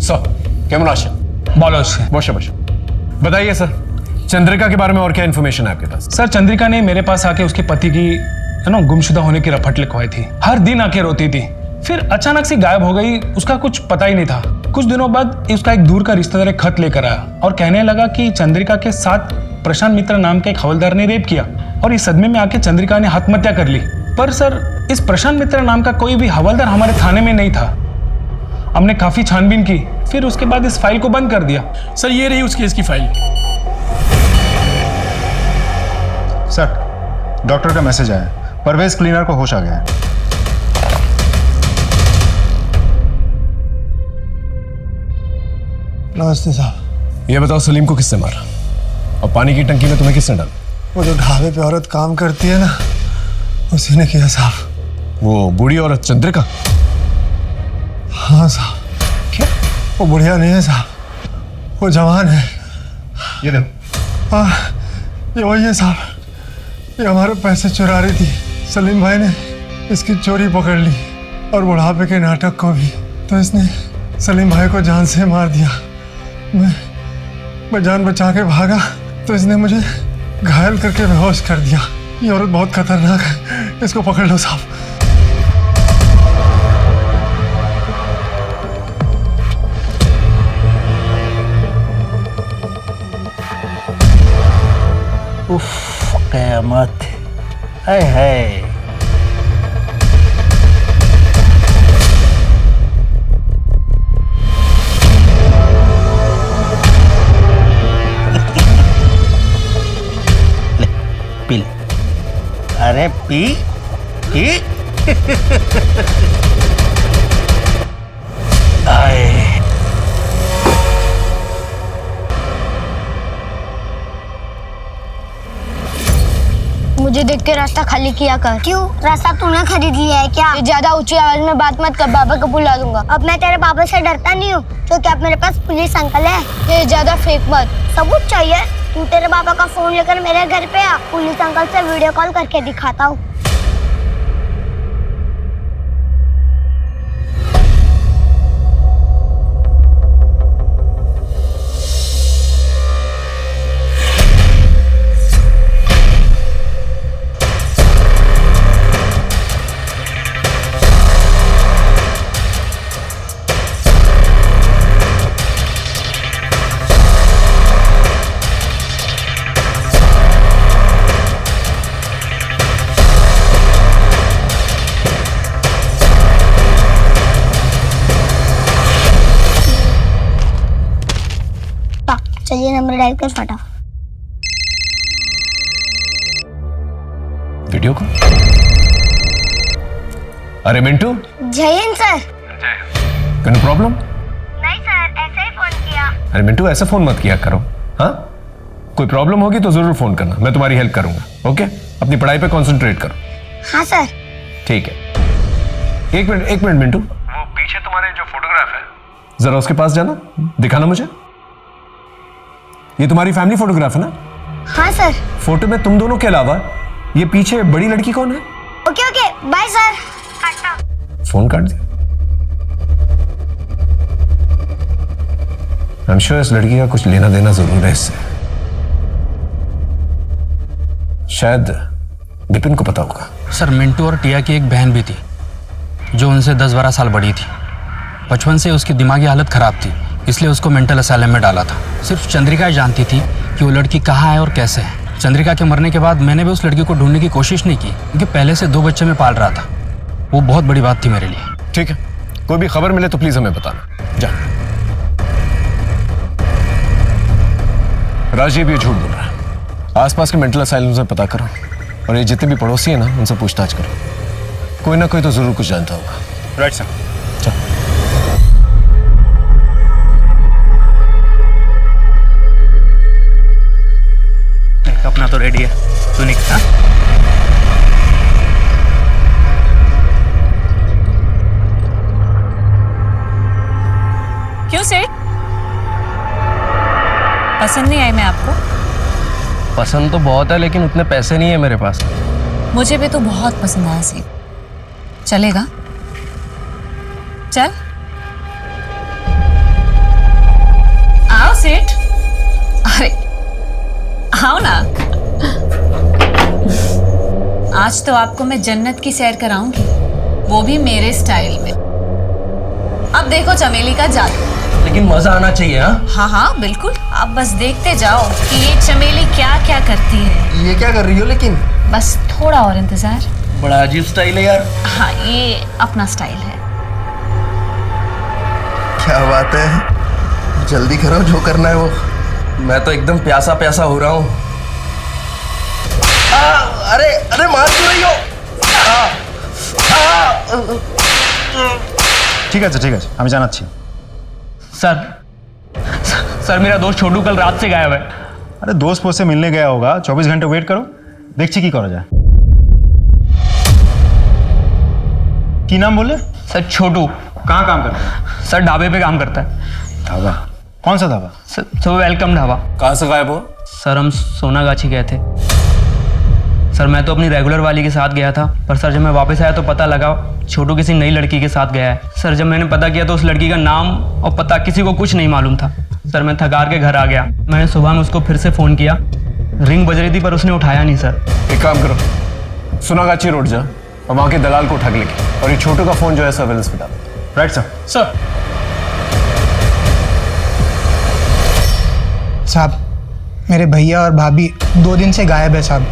सर केमन आशा? भालो আছে। বসে বসে। बताइए सर, चंद्रिका के बारे में और क्या इन्फॉर्मेशन है आपके पास? सर चंद्रिका ने मेरे पास आके उसके पति की गुमशुदा होने की रपट लिखवाई थी। हर दिन आके रोती थी, फिर अचानक से गायब हो गई, उसका कुछ पता ही नहीं था। कुछ दिनों बाद उसका एक दूर का रिश्तेदार एक खत लेकर आया और कहने लगा कि चंद्रिका के साथ प्रशांत मित्र नाम के एक हवलदार ने रेप किया और इस सदमे में आके चंद्रिका ने आत्महत्या कर ली। पर सर, इस प्रशांत मित्र नाम का कोई भी हवलदार हमारे थाने में नहीं था। हमने काफी छानबीन की, फिर उसके बाद इस फाइल को बंद कर दिया। सर, ये रही उस केस की फाइल। सर, डॉक्टर का मैसेज आया, परवेज क्लीनर को होश आ गया है। नमस्ते साहब। ये बताओ सलीम को किसने मारा और पानी की टंकी में तुम्हें किसने डाला? वो जो ढाबे पे औरत काम करती है ना, उसी ने किया साहब। वो बूढ़ी औरत चंद्रिका? हाँ साहब। क्या? वो बुढ़िया नहीं है साहब, वो जवान है। ये देखो। हाँ, ये वही है साहब। ये हमारे पैसे चुरा रही थी। सलीम भाई ने इसकी चोरी पकड़ ली और बुढ़ापे के नाटक को भी। तो इसने सलीम भाई को जान से मार दिया। मैं जान बचा के भागा तो इसने मुझे घायल करके बेहोश कर दिया। ये औरत बहुत खतरनाक है, इसको पकड़ लो साहब। उफ, क़यामत है। पी ले। अरे पी पी। आए। मुझे देख के रास्ता खाली किया कर। क्यों? रास्ता तूने खरीद लिया है क्या? ज्यादा ऊंची आवाज में बात मत कर, बाबा को बुला दूंगा। अब मैं तेरे बाबा से डरता नहीं हूँ, क्योंकि अब मेरे पास पुलिस अंकल है। ये ज्यादा फेंक मत। सबूत चाहिए? तू तेरे बाबा का फोन लेकर मेरे घर पे आ, पुलिस अंकल से वीडियो कॉल करके दिखाता हूँ। चलिए नंबर डायल कर फटा। वीडियो को। अरे मिंटू। जय हिंद सर। कोई प्रॉब्लम? नहीं सर, ऐसे ही फोन किया। अरे मिंटू, ऐसे फोन मत किया करो। हाँ, कोई प्रॉब्लम होगी तो जरूर फोन करना, मैं तुम्हारी हेल्प करूंगा। ओके, अपनी पढ़ाई पे कंसंट्रेट करो। हाँ सर। ठीक है। एक मिनट मिंटू, वो पीछे तुम्हारे जो फोटोग्राफ है, जरा उसके पास जाना, दिखाना मुझे। ये तुम्हारी फैमिली फोटोग्राफ है ना? हाँ सर। फोटो में तुम दोनों के अलावा ये पीछे बड़ी लड़की कौन है? Okay okay, bye sir. काटा। फोन काट दिया। आई एम श्योर इस लड़की का कुछ लेना देना जरूर है इससे। शायद विपिन को पता होगा। सर, मिंटू और टिया की एक बहन भी थी जो उनसे 10-12 साल बड़ी थी। बचपन से उसकी दिमागी हालत खराब थी, इसलिए उसको मेंटल असाइलम में डाला था। सिर्फ चंद्रिका जानती थी कि वो लड़की कहाँ है और कैसे है। चंद्रिका के मरने के बाद मैंने भी उस लड़की को ढूंढने की कोशिश नहीं की, क्योंकि पहले से 2 बच्चे मैं पाल रहा था। वो बहुत बड़ी बात थी मेरे लिए। ठीक है, कोई भी खबर मिले तो प्लीज हमें बताना। जा। राजीव ये झूठ बोल रहा है। आसपास के मेंटल असाइलम से पता करो, और ये जितने भी पड़ोसी है ना, उनसे पूछताछ करो। कोई ना कोई तो जरूर कुछ जानता होगा। Right sir. अपना तो रेडी है, तू निकल। क्यों सेठ, पसंद नहीं आई मैं आपको? पसंद तो बहुत है, लेकिन उतने पैसे नहीं है मेरे पास। मुझे भी तो बहुत पसंद आया सेठ। चलेगा? चल आओ सेठ। अरे आओ ना। आज तो आपको मैं जन्नत की सैर कराऊंगी, वो भी मेरे स्टाइल में। अब देखो चमेली का जादू। लेकिन मजा आना चाहिए। हाँ हाँ बिल्कुल, आप बस देखते जाओ कि ये चमेली क्या क्या करती है। ये क्या कर रही हो लेकिन? बस थोड़ा और इंतजार। बड़ा अजीब स्टाइल है यार। हाँ ये अपना स्टाइल है। क्या बात है, जल्दी करो जो करना है वो। मैं तो एकदम प्यासा प्यासा हो रहा हूँ। अरे अरे मार क्यों रही हो? ঠিক আছে ঠিক আছে আমি জানাচ্ছি। सर मेरा दोस्त छोटू कल रात से गायब है। अरे दोस्त पोस्त से मिलने गया होगा, 24 घंटे वेट करो, देखছি কি করা যায়। কি नाम बोले? सर छोटू। कहाँ काम करता है? सर ढाबे पे काम करता है। ढाबा? कौन सा ढाबा? Sir welcome dhaba. कहाँ से गायब हो? सर हम सोनागाछी गए थे। सर मैं तो अपनी रेगुलर वाली के साथ गया था, पर सर जब मैं वापस आया तो पता लगा छोटू किसी नई लड़की के साथ गया है। सर जब मैंने पता किया तो उस लड़की का नाम और पता किसी को कुछ नहीं मालूम था। सर मैं थकार के घर आ गया। मैंने सुबह में उसको फिर से फ़ोन किया, रिंग बज रही थी पर उसने उठाया नहीं। सर एक काम करो, सोनागाछी रोड जा और वहाँ के दलाल को उठा के लेके, और ये छोटू का फ़ोन जो है सर्वेलेंस पे डाल। Right sir. सर साहब मेरे भैया और भाभी 2 दिन से गायब है साहब।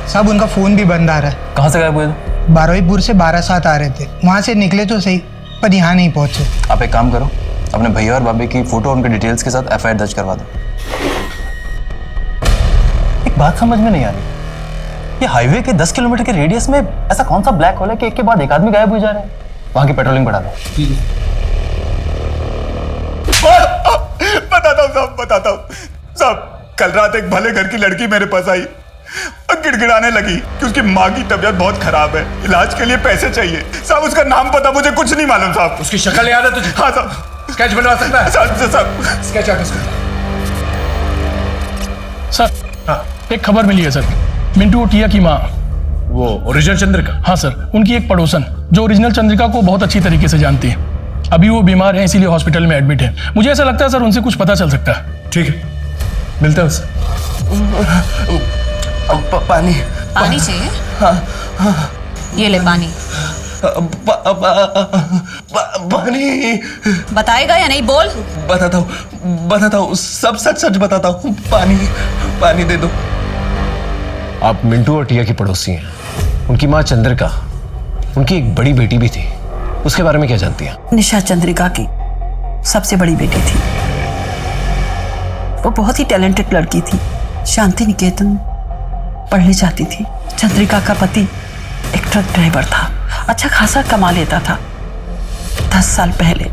साहब उनका फ़ोन भी बंद आ रहा है। कहाँ से गायब हुए? बारुईपुर से 12-7 आ रहे थे, वहाँ से निकले तो सही पर यहाँ नहीं पहुँचे। आप एक काम करो, अपने भैया और भाभी की फ़ोटो उनके डिटेल्स के साथ एफआईआर दर्ज करवा दो। एक बात समझ में नहीं आ रही, ये हाईवे के 10 किलोमीटर के रेडियस में ऐसा कौन सा ब्लैक होल है कि एक के बाद एक आदमी गायब हो जा रहे हैं? वहाँ की पेट्रोलिंग बढ़ा दो। बताता हूँ साहब, बताता हूँ साहब। कल रात एक भले घर की लड़की मेरे पास आई और गिड़गिड़ाने लगी कि उसकी माँ की तबीयत बहुत खराब है, इलाज के लिए पैसे चाहिए। साहब उसका नाम पता मुझे कुछ नहीं मालूम साहब। उसकी शक्ल याद है तुझे? हाँ साहब। स्केच बनवा सकता है? साहब स्केच आर्टिस्ट। सर एक खबर मिली है सर, मिंटू और टिया की माँ, वो ओरिजिनल चंद्रिका? हाँ सर, उनकी एक पड़ोसन जो ओरिजिनल चंद्रिका को बहुत अच्छी तरीके से जानती है, अभी वो बीमार है इसीलिए हॉस्पिटल में एडमिट है। मुझे ऐसा लगता है सर उनसे कुछ पता चल सकता है। ठीक है, मिलते हैं उससे। पानी पानी चाहिए? हाँ ये ले पानी। पानी बताएगा या नहीं? बोल। बताता हूँ, सब सच सच बताता हूँ। पानी दे दो। आप मिंटू और टिया की पड़ोसी हैं, उनकी माँ चंद्रिका, उनकी एक बड़ी बेटी भी थी, उसके बारे में क्या जानती हैं? निशा चंद्रिका की सबसे बड़ी बेटी थी। वो बहुत ही टैलेंटेड लड़की थी, शांति निकेतन पढ़ने जाती थी। चंद्रिका का पति एक ट्रक ड्राइवर था, अच्छा खासा कमा लेता था। 10 साल पहले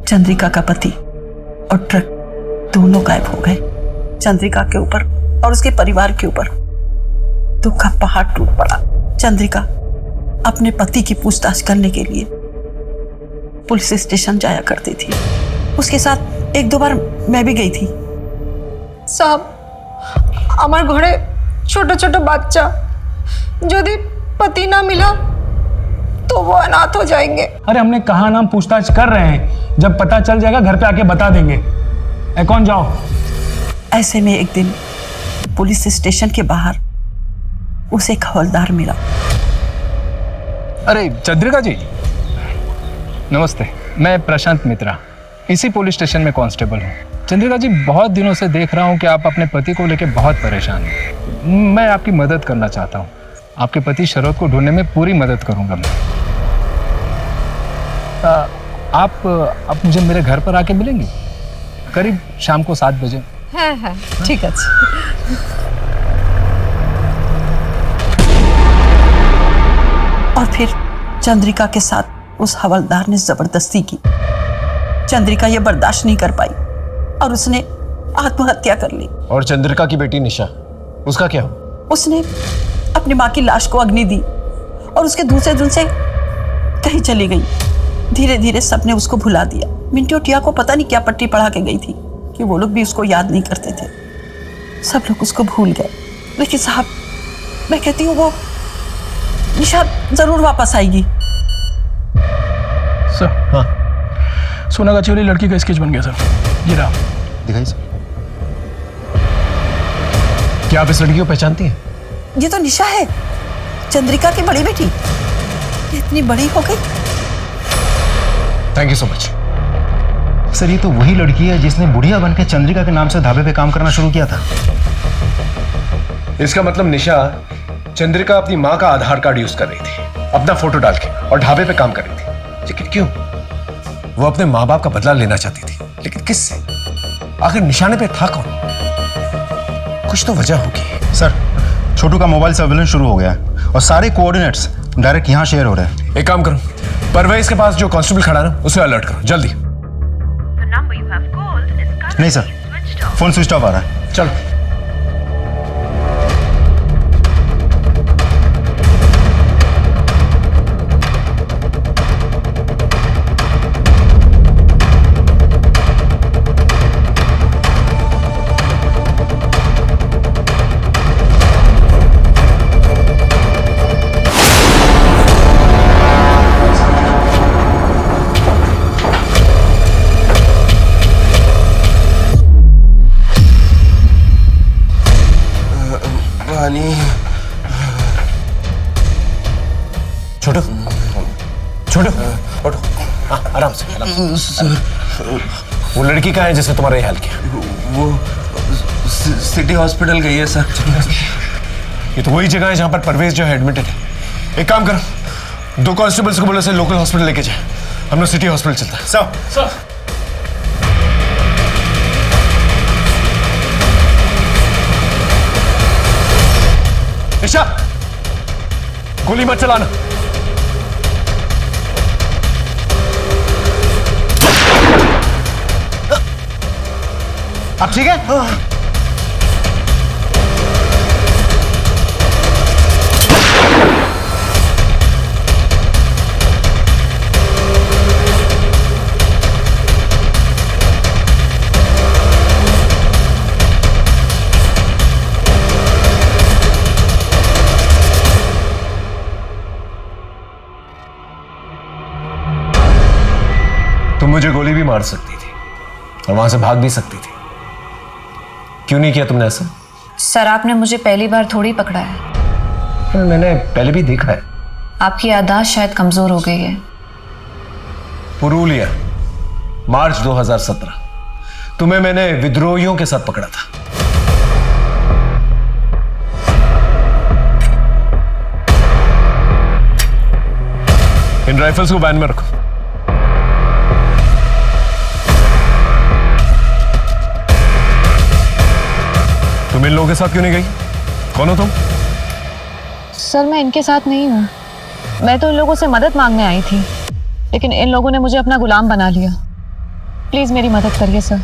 चंद्रिका का पति और ट्रक दोनों गायब हो गए। चंद्रिका के ऊपर और उसके परिवार के ऊपर दुख का पहाड़ टूट पड़ा। चंद्रिका अपने पति की पूछताछ करने के लिए पुलिस स्टेशन जाया करती थी। उसके साथ 1-2 बार मैं भी गई थी। साहब আমার ঘরে ছোট ছোট বাচ্চা, যদি पति ना मिला तो वो अनाथ हो जाएंगे। अरे हमने कहा नाम पूछताछ कर रहे हैं, जब पता चल जाएगा घर पे आके बता देंगे। कौन जाओ। ऐसे में एक दिन पुलिस स्टेशन के बाहर उसे एक हवलदार मिला। अरे चंद्रिका जी नमस्ते, मैं प्रशांत मित्रा, इसी पुलिस स्टेशन में कांस्टेबल हूँ। चंद्रिका जी बहुत दिनों से देख रहा हूँ कि आप अपने पति को लेकर बहुत परेशान हैं। मैं आपकी मदद करना चाहता हूँ, आपके पति शरद को ढूंढने में पूरी मदद करूँगा मैं। आप मुझे मेरे घर पर आके मिलेंगी करीब शाम को 7 बजे। हाँ हाँ ठीक है। और फिर चंद्रिका के साथ उस हवलदार ने जबरदस्ती की। चंद्रिका ये बर्दाश्त नहीं कर पाई और उसने आत्महत्या कर ली। और चंद्रिका की बेटी निशा, उसका क्या हुआ? उसने अपनी माँ की लाश को अग्नि दी और उसके दूसरे दिन से कहीं चली गई। धीरे धीरे सबने उसको भुला दिया। मिंटू टिया को पता नहीं क्या पट्टी पढ़ा के गई थी कि वो लोग भी उसको याद नहीं करते थे। सब लोग उसको भूल गए। लेकिन साहब मैं कहती हूँ वो निशा जरूर वापस आएगी। सर हाँ, सोनागाछी वाली लड़की का स्केच बन गया सर। ये रहा। दिखाइए सर। क्या आप इस लड़की को पहचानती हैं? ये तो निशा है, चंद्रिका की बड़ी बेटी। ये इतनी बड़ी हो गई। Thank you so much. Sir ये तो वही लड़की है जिसने बुढ़िया बन के चंद्रिका के नाम से ढाबे पे काम करना शुरू किया था। इसका मतलब निशा चंद्रिका अपनी माँ का आधार कार्ड यूज कर रही थी अपना फोटो डाल के और ढाबे पे काम कर रही थी। लेकिन क्यों? वो अपने माँ बाप का बदला लेना चाहती थी, लेकिन किससे? आखिर निशाने पे था कौन? कुछ तो वजह होगी। सर छोटू का मोबाइल सर्वेलेंस शुरू हो गया है और सारे कोऑर्डिनेट्स डायरेक्ट यहाँ शेयर हो रहे हैं। एक काम करो, परवेज के पास जो कांस्टेबल खड़ा है ना उसे अलर्ट करो जल्दी। नहीं सर, फोन स्विच ऑफ आ रहा है। चलो। छोटू छोटू उठो। हाँ आराम से आराम से। वो लड़की कहाँ है जिसने तुम्हारा ये हाल किया? वो सिटी हॉस्पिटल गई है सर। ये तो वही जगह है जहाँ पर परवेज जो है एडमिटेड है। एक काम करो, 2 कांस्टेबल्स को बोलो से लोकल हॉस्पिटल लेके जाए। हम लोग सिटी हॉस्पिटल चलता है। सर निशा गोली मत चलाना। अब ठीक है? तुम मुझे गोली भी मार सकती थी और वहां से भाग भी सकती थी। क्यों नहीं किया तुमने ऐसा? सर आपने मुझे पहली बार थोड़ी पकड़ा है। मैंने पहले भी देखा है। आपकी याददाश्त शायद कमजोर हो गई है। पुरुलिया मार्च 2017 तुम्हें मैंने विद्रोहियों के साथ पकड़ा था। इन राइफल्स को वैन में रखो। तुम इन लोगों के साथ क्यों नहीं गई? कौन हो तुम? सर मैं इनके साथ नहीं हूँ। मैं तो इन लोगों से मदद मांगने आई थी, लेकिन इन लोगों ने मुझे अपना गुलाम बना लिया। प्लीज मेरी मदद करिए सर।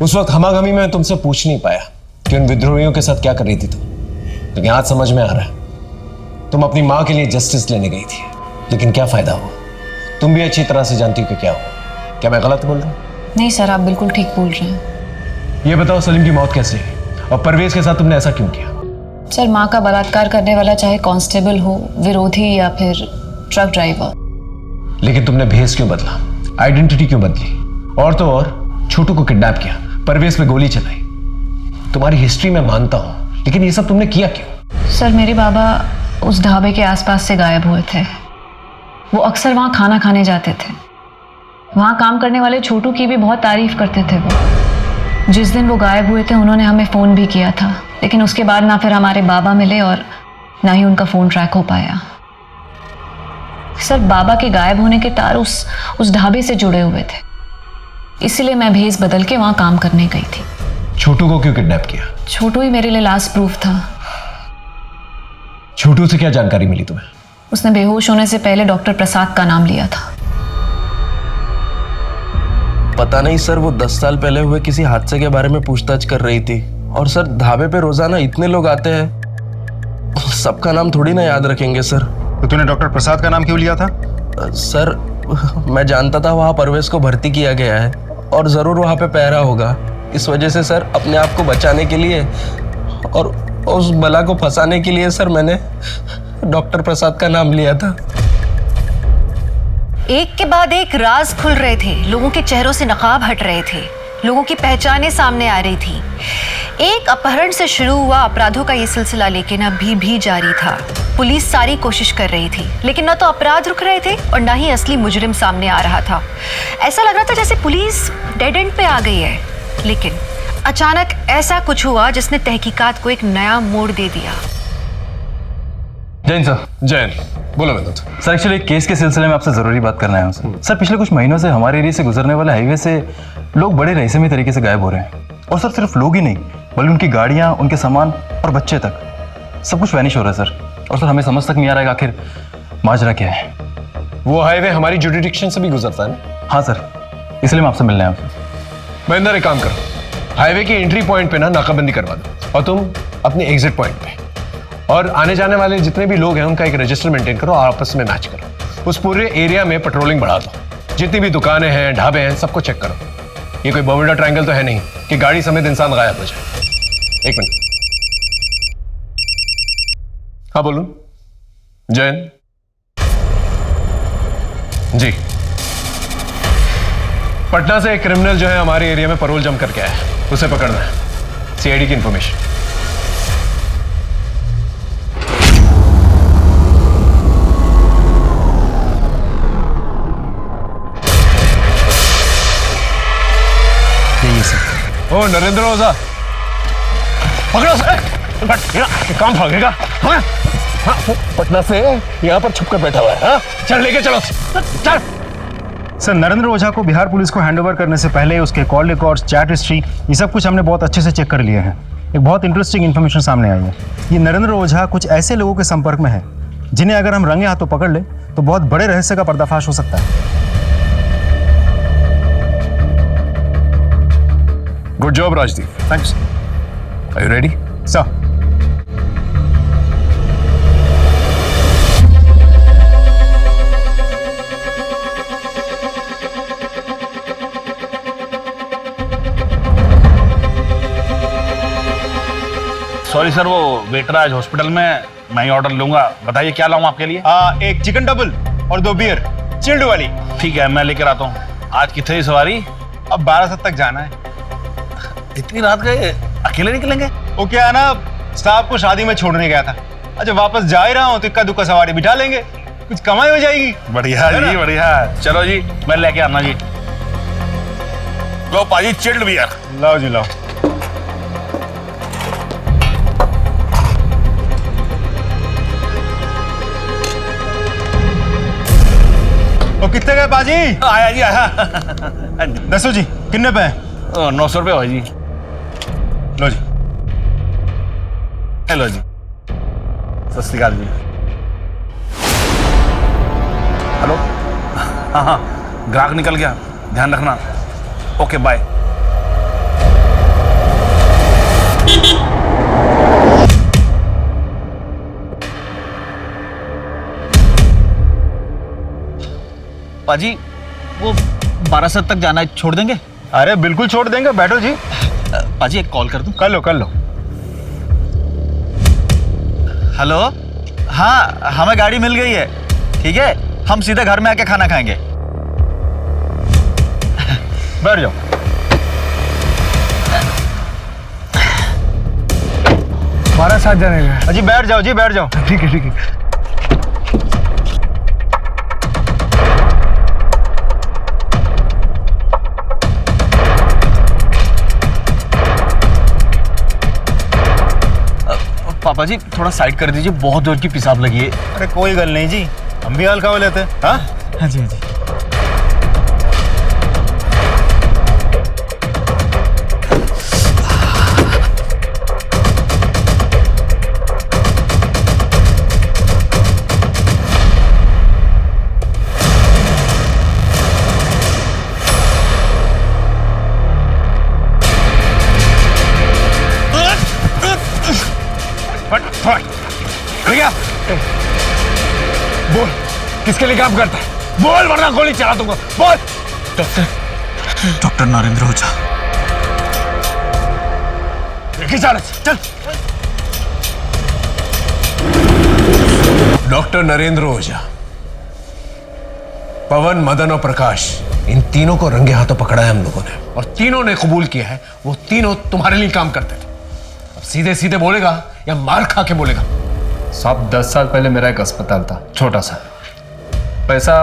उस वक्त हमागमी में तुमसे पूछ नहीं पाया कि उन विद्रोहियों के साथ क्या कर रही थी तुम, लेकिन आज समझ में आ रहा है। तुम अपनी माँ के लिए जस्टिस लेने गई थी, लेकिन क्या फायदा हुआ? तुम भी अच्छी तरह से जानती हो कि क्या हुआ। क्या मैं गलत बोल रहा हूँ? नहीं सर आप बिल्कुल ठीक बोल रहे हैं। ये बताओ सलीम की मौत कैसे हुई और परवेज के साथ तुमने ऐसा क्यों किया? सर माँ का बलात्कार करने वाला चाहे कांस्टेबल हो, विरोधी या फिर ट्रक ड्राइवर। लेकिन तुमने भेस क्यों बदला, आइडेंटिटी क्यों बदली, और तो और छोटू को किडनैप किया, परवेज पे गोली चलाई? तुम्हारी हिस्ट्री में मानता हूं, लेकिन ये सब तुमने किया क्यों? सर मेरे बाबा उस ढाबे के आसपास से गायब हुए थे। वो अक्सर वहाँ खाना खाने जाते थे। वहाँ काम करने वाले छोटू की भी बहुत तारीफ करते थे वो। जिस दिन वो गायब हुए थे उन्होंने हमें फ़ोन भी किया था, लेकिन उसके बाद ना फिर हमारे बाबा मिले और ना ही उनका फ़ोन ट्रैक हो पाया। सर बाबा के गायब होने के तार उस ढाबे से जुड़े हुए थे, इसीलिए मैं भेस बदल के वहाँ काम करने गई थी। छोटू को क्यों किडनैप किया? छोटू ही मेरे लिए लास्ट प्रूफ था। छोटू से क्या जानकारी मिली तुम्हें? उसने बेहोश होने से पहले डॉक्टर प्रसाद का नाम लिया था। पता नहीं सर, वो 10 साल पहले हुए किसी हादसे के बारे में पूछताछ कर रही थी। और सर ढाबे पे रोजाना इतने लोग आते हैं, सबका नाम थोड़ी ना याद रखेंगे सर। तो तूने डॉक्टर प्रसाद का नाम क्यों लिया था? सर मैं जानता था वहाँ परवेज को भर्ती किया गया है और ज़रूर वहाँ पे पहरा होगा। इस वजह से सर अपने आप को बचाने के लिए और उस बला को फंसाने के लिए सर मैंने डॉक्टर प्रसाद का नाम लिया था। एक के बाद एक राज खुल रहे थे, लोगों के चेहरों से नकाब हट रहे थे, लोगों की पहचानें सामने आ रही थी। एक अपहरण से शुरू हुआ अपराधों का ये सिलसिला लेकिन अभी भी जारी था। पुलिस सारी कोशिश कर रही थी, लेकिन न तो अपराध रुक रहे थे और न ही असली मुजरिम सामने आ रहा था। ऐसा लग रहा था जैसे पुलिस डेड एंड पे आ गई है। लेकिन अचानक ऐसा कुछ हुआ जिसने तहकीकात को एक नया मोड़ दे दिया। जैन सर। जैन, बोलो विनोद। सर एक्चुअली केस के सिलसिले में आपसे ज़रूरी बात करना है सर। सर पिछले कुछ महीनों से हमारे एरिया से गुजरने वाले हाईवे से लोग बड़े रहस्यमय तरीके से गायब हो रहे हैं। और सर सिर्फ लोग ही नहीं, बल्कि उनकी गाड़ियाँ, उनके सामान और बच्चे तक सब कुछ वैनिश हो रहा है सर। और सर हमें समझ तक नहीं आ रहा है आखिर माजरा क्या है। वो हाईवे हमारी जुरिडिक्शन से भी गुजरता है ना? हाँ सर, इसलिए मैं आपसे मिलने आया। महेंद्र, एक काम करो, हाईवे की एंट्री पॉइंट पे ना नाकाबंदी करवा दो और तुम अपने एग्जिट पॉइंट पे, और आने जाने वाले जितने भी लोग हैं उनका एक रजिस्टर मेंटेन करो और आपस में मैच करो। उस पूरे एरिया में पेट्रोलिंग बढ़ा दो। जितनी भी दुकानें हैं, ढाबे हैं, सबको चेक करो। ये कोई बर्मुडा ट्रायंगल तो है नहीं कि गाड़ी समेत इंसान गायब हो जाए। एक मिनट। हाँ बोलूं? जैन जी, पटना से एक क्रिमिनल जो है हमारे एरिया में पैरोल जम करके आया है, उसे पकड़ना है। सीआईडी की इंफॉर्मेशन। ओ नरेंद्र ओझा, पकड़ो से। काम भागेगा? हाँ? हाँ, पटना से यहाँ पर छुपकर बैठा हुआ है। हाँ? चल लेके चलो, चल। सर नरेंद्र ओझा को बिहार पुलिस को हैंडओवर करने से पहले उसके कॉल रिकॉर्ड्स, चैट हिस्ट्री, ये सब कुछ हमने बहुत अच्छे से चेक कर लिए हैं। एक बहुत इंटरेस्टिंग इन्फॉर्मेशन सामने आई है। ये नरेंद्र ओझा कुछ ऐसे लोगों के संपर्क में है जिन्हें अगर हम रंगे हाथों पकड़ ले तो बहुत बड़े रहस्य का पर्दाफाश हो सकता है। Good job Rajdeep. Thanks. Are you ready? Sir. Sorry sir, वो वेटर आज हॉस्पिटल में, मैं ही ऑर्डर लूंगा। बताइए क्या लाऊं आपके लिए? एक चिकन डबल और 2 बियर चिल्ड वाली। ठीक है, मैं लेकर आता हूँ। आज कितनी सवारी? अब 12 तक जाना है। इतनी रात गए अकेले निकलेंगे? वो क्या है ना, साहब को शादी में छोड़ने गया था। अच्छा वापस जा ही रहा हूँ तो इक्का दुक्का सवारी बिठा लेंगे, कुछ कमाई हो जाएगी। बढ़िया जी, बढ़िया। चलो जी, मैं लेके आना जी। लो पाजी चिल्ड बियर। लाओ जी लाओ। वो कितने गए पाजी? आया जी आया। दसो जी, कितने पे हैं? 900 रुपये हो जी। लो जी। हेलो जी, सत श्री अकाल जी। हेलो, हाँ हाँ, ग्राहक निकल गया, ध्यान रखना। Okay bye. पाजी वो 12 तक जाना है, छोड़ देंगे? अरे बिल्कुल छोड़ देंगे, बैठो जी। पाजी एक कॉल कर दूं? कर लो कर लो। हेलो, हाँ हमें गाड़ी मिल गई है। ठीक है, हम सीधे घर में आके खाना खाएंगे। बैठ जाओ। हमारा साथ जाने का। जी बैठ जाओ जी, बैठ जाओ। ठीक है ठीक है। पापा जी थोड़ा साइड कर दीजिए, बहुत जोर की पेशाब लगी है। अरे कोई गल नहीं जी, हम भी हल्का हो लेते हैं। हाँ हाँ जी हाँ जी। भैया बोल, किसके लिए काम करता है? बोल वरना गोली चला दूंगा। बोल। डॉक्टर नरेंद्र ओझा। चल। डॉक्टर नरेंद्र ओझा, पवन, मदन और प्रकाश, इन तीनों को रंगे हाथों पकड़ा है हम लोगों ने, और तीनों ने कबूल किया है वो तीनों तुम्हारे लिए काम करते थे। सीधे सीधे बोलेगा या मार खा के बोलेगा? साहब 10 साल पहले मेरा एक अस्पताल था, छोटा सा। पैसा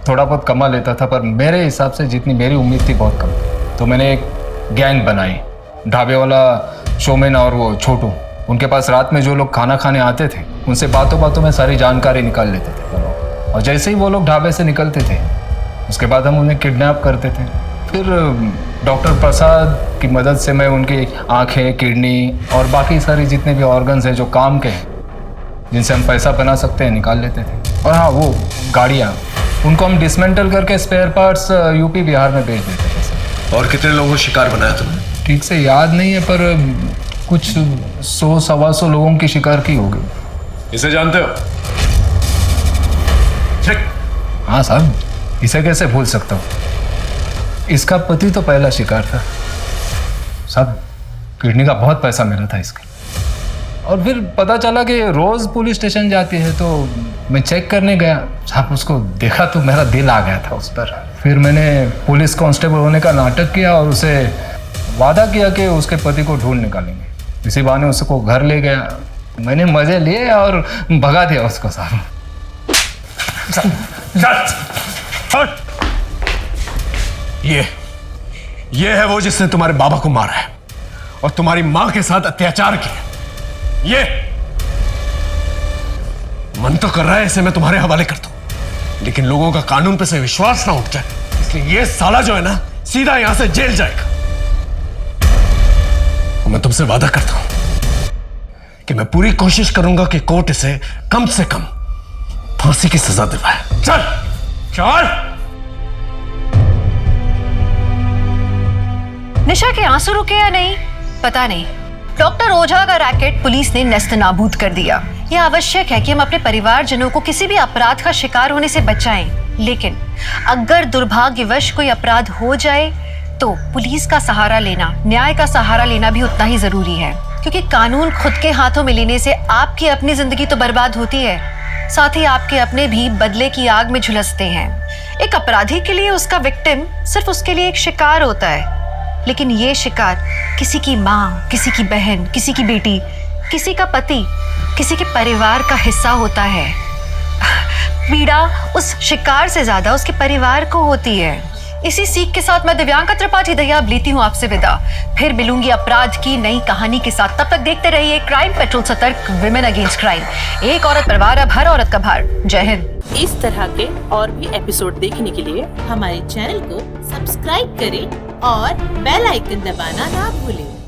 थोड़ा बहुत कमा लेता था, पर मेरे हिसाब से जितनी मेरी उम्मीद थी बहुत कम। तो मैंने एक गैंग बनाई, ढाबे वाला शोमैन और वो छोटू। उनके पास रात में जो लोग खाना खाने आते थे, उनसे बातों बातों में सारी जानकारी निकाल लेते थे। और जैसे ही वो लोग ढाबे से निकलते थे, उसके बाद हम उन्हें किडनैप करते थे। फिर डॉक्टर प्रसाद की मदद से मैं उनकी आंखें, किडनी और बाकी सारी जितने भी ऑर्गन्स हैं जो काम के हैं, जिनसे हम पैसा बना सकते हैं, निकाल लेते थे। और हाँ, वो गाड़ियाँ, उनको हम डिसमेंटल करके स्पेयर पार्ट्स यूपी बिहार में बेच देते थे। और कितने लोगों को शिकार बनाया तुमने? ठीक से याद नहीं है, पर कुछ 100-125 लोगों की शिकार की होगी। इसे जानते हो? हाँ साहब, इसे कैसे भूल सकता हूँ। इसका पति तो पहला शिकार था साहब। किडनी का बहुत पैसा मिला था इसका। और फिर पता चला कि रोज पुलिस स्टेशन जाती है, तो मैं चेक करने गया साहब। उसको देखा तो मेरा दिल आ गया था उस पर। फिर मैंने पुलिस कांस्टेबल होने का नाटक किया और उसे वादा किया कि उसके पति को ढूंढ निकालेंगे। इसी बहाने उसको घर ले गया, मैंने मजे लिए और भगा दिया उसको साहब। ये है वो जिसने तुम्हारे बाबा को मारा है और तुम्हारी मां के साथ अत्याचार किया। ये मन तो कर रहा है इसे मैं तुम्हारे हवाले कर दूं, लेकिन लोगों का कानून पे से विश्वास ना उठ जाए, इसलिए ये साला जो है ना, सीधा यहां से जेल जाएगा। और मैं तुमसे वादा करता हूं कि मैं पूरी कोशिश करूंगा कि कोर्ट इसे कम से कम फांसी की सजा दिलवाए। चल चल। निशा के आंसू रुके या नहीं पता नहीं। डॉक्टर ओझा का रैकेट पुलिस ने नेस्तनाबूद कर दिया। यह आवश्यक है कि हम अपने परिवारजनों को किसी भी अपराध का शिकार होने से बचाएं, लेकिन अगर दुर्भाग्यवश कोई अपराध हो जाए तो पुलिस का सहारा लेना, न्याय का सहारा लेना भी उतना ही जरूरी है, क्योंकि कानून खुद के हाथों में लेने से आपकी अपनी जिंदगी तो बर्बाद होती है, साथ ही आपके अपने भी बदले की आग में झुलसते हैं। एक अपराधी के लिए उसका विक्टिम सिर्फ उसके लिए एक शिकार होता है, लेकिन ये शिकार किसी की माँ, किसी की बहन, किसी की बेटी, किसी का पति, किसी के परिवार का हिस्सा होता है। पीड़ा उस शिकार से ज्यादा उसके परिवार को होती है। इसी सीख के साथ मैं दिव्यांका त्रिपाठी दहिया अब लेती हूँ आपसे विदा। फिर मिलूंगी अपराध की नई कहानी के साथ। तब तक देखते रहिए क्राइम पेट्रोल सतर्क, विमेन अगेंस्ट क्राइम। एक औरत पर वार, अब हर औरत का भार। जय हिंद। इस तरह के और भी एपिसोड देखने के लिए हमारे चैनल को सब्सक्राइब करें और बेल आइकन दबाना ना भूलें।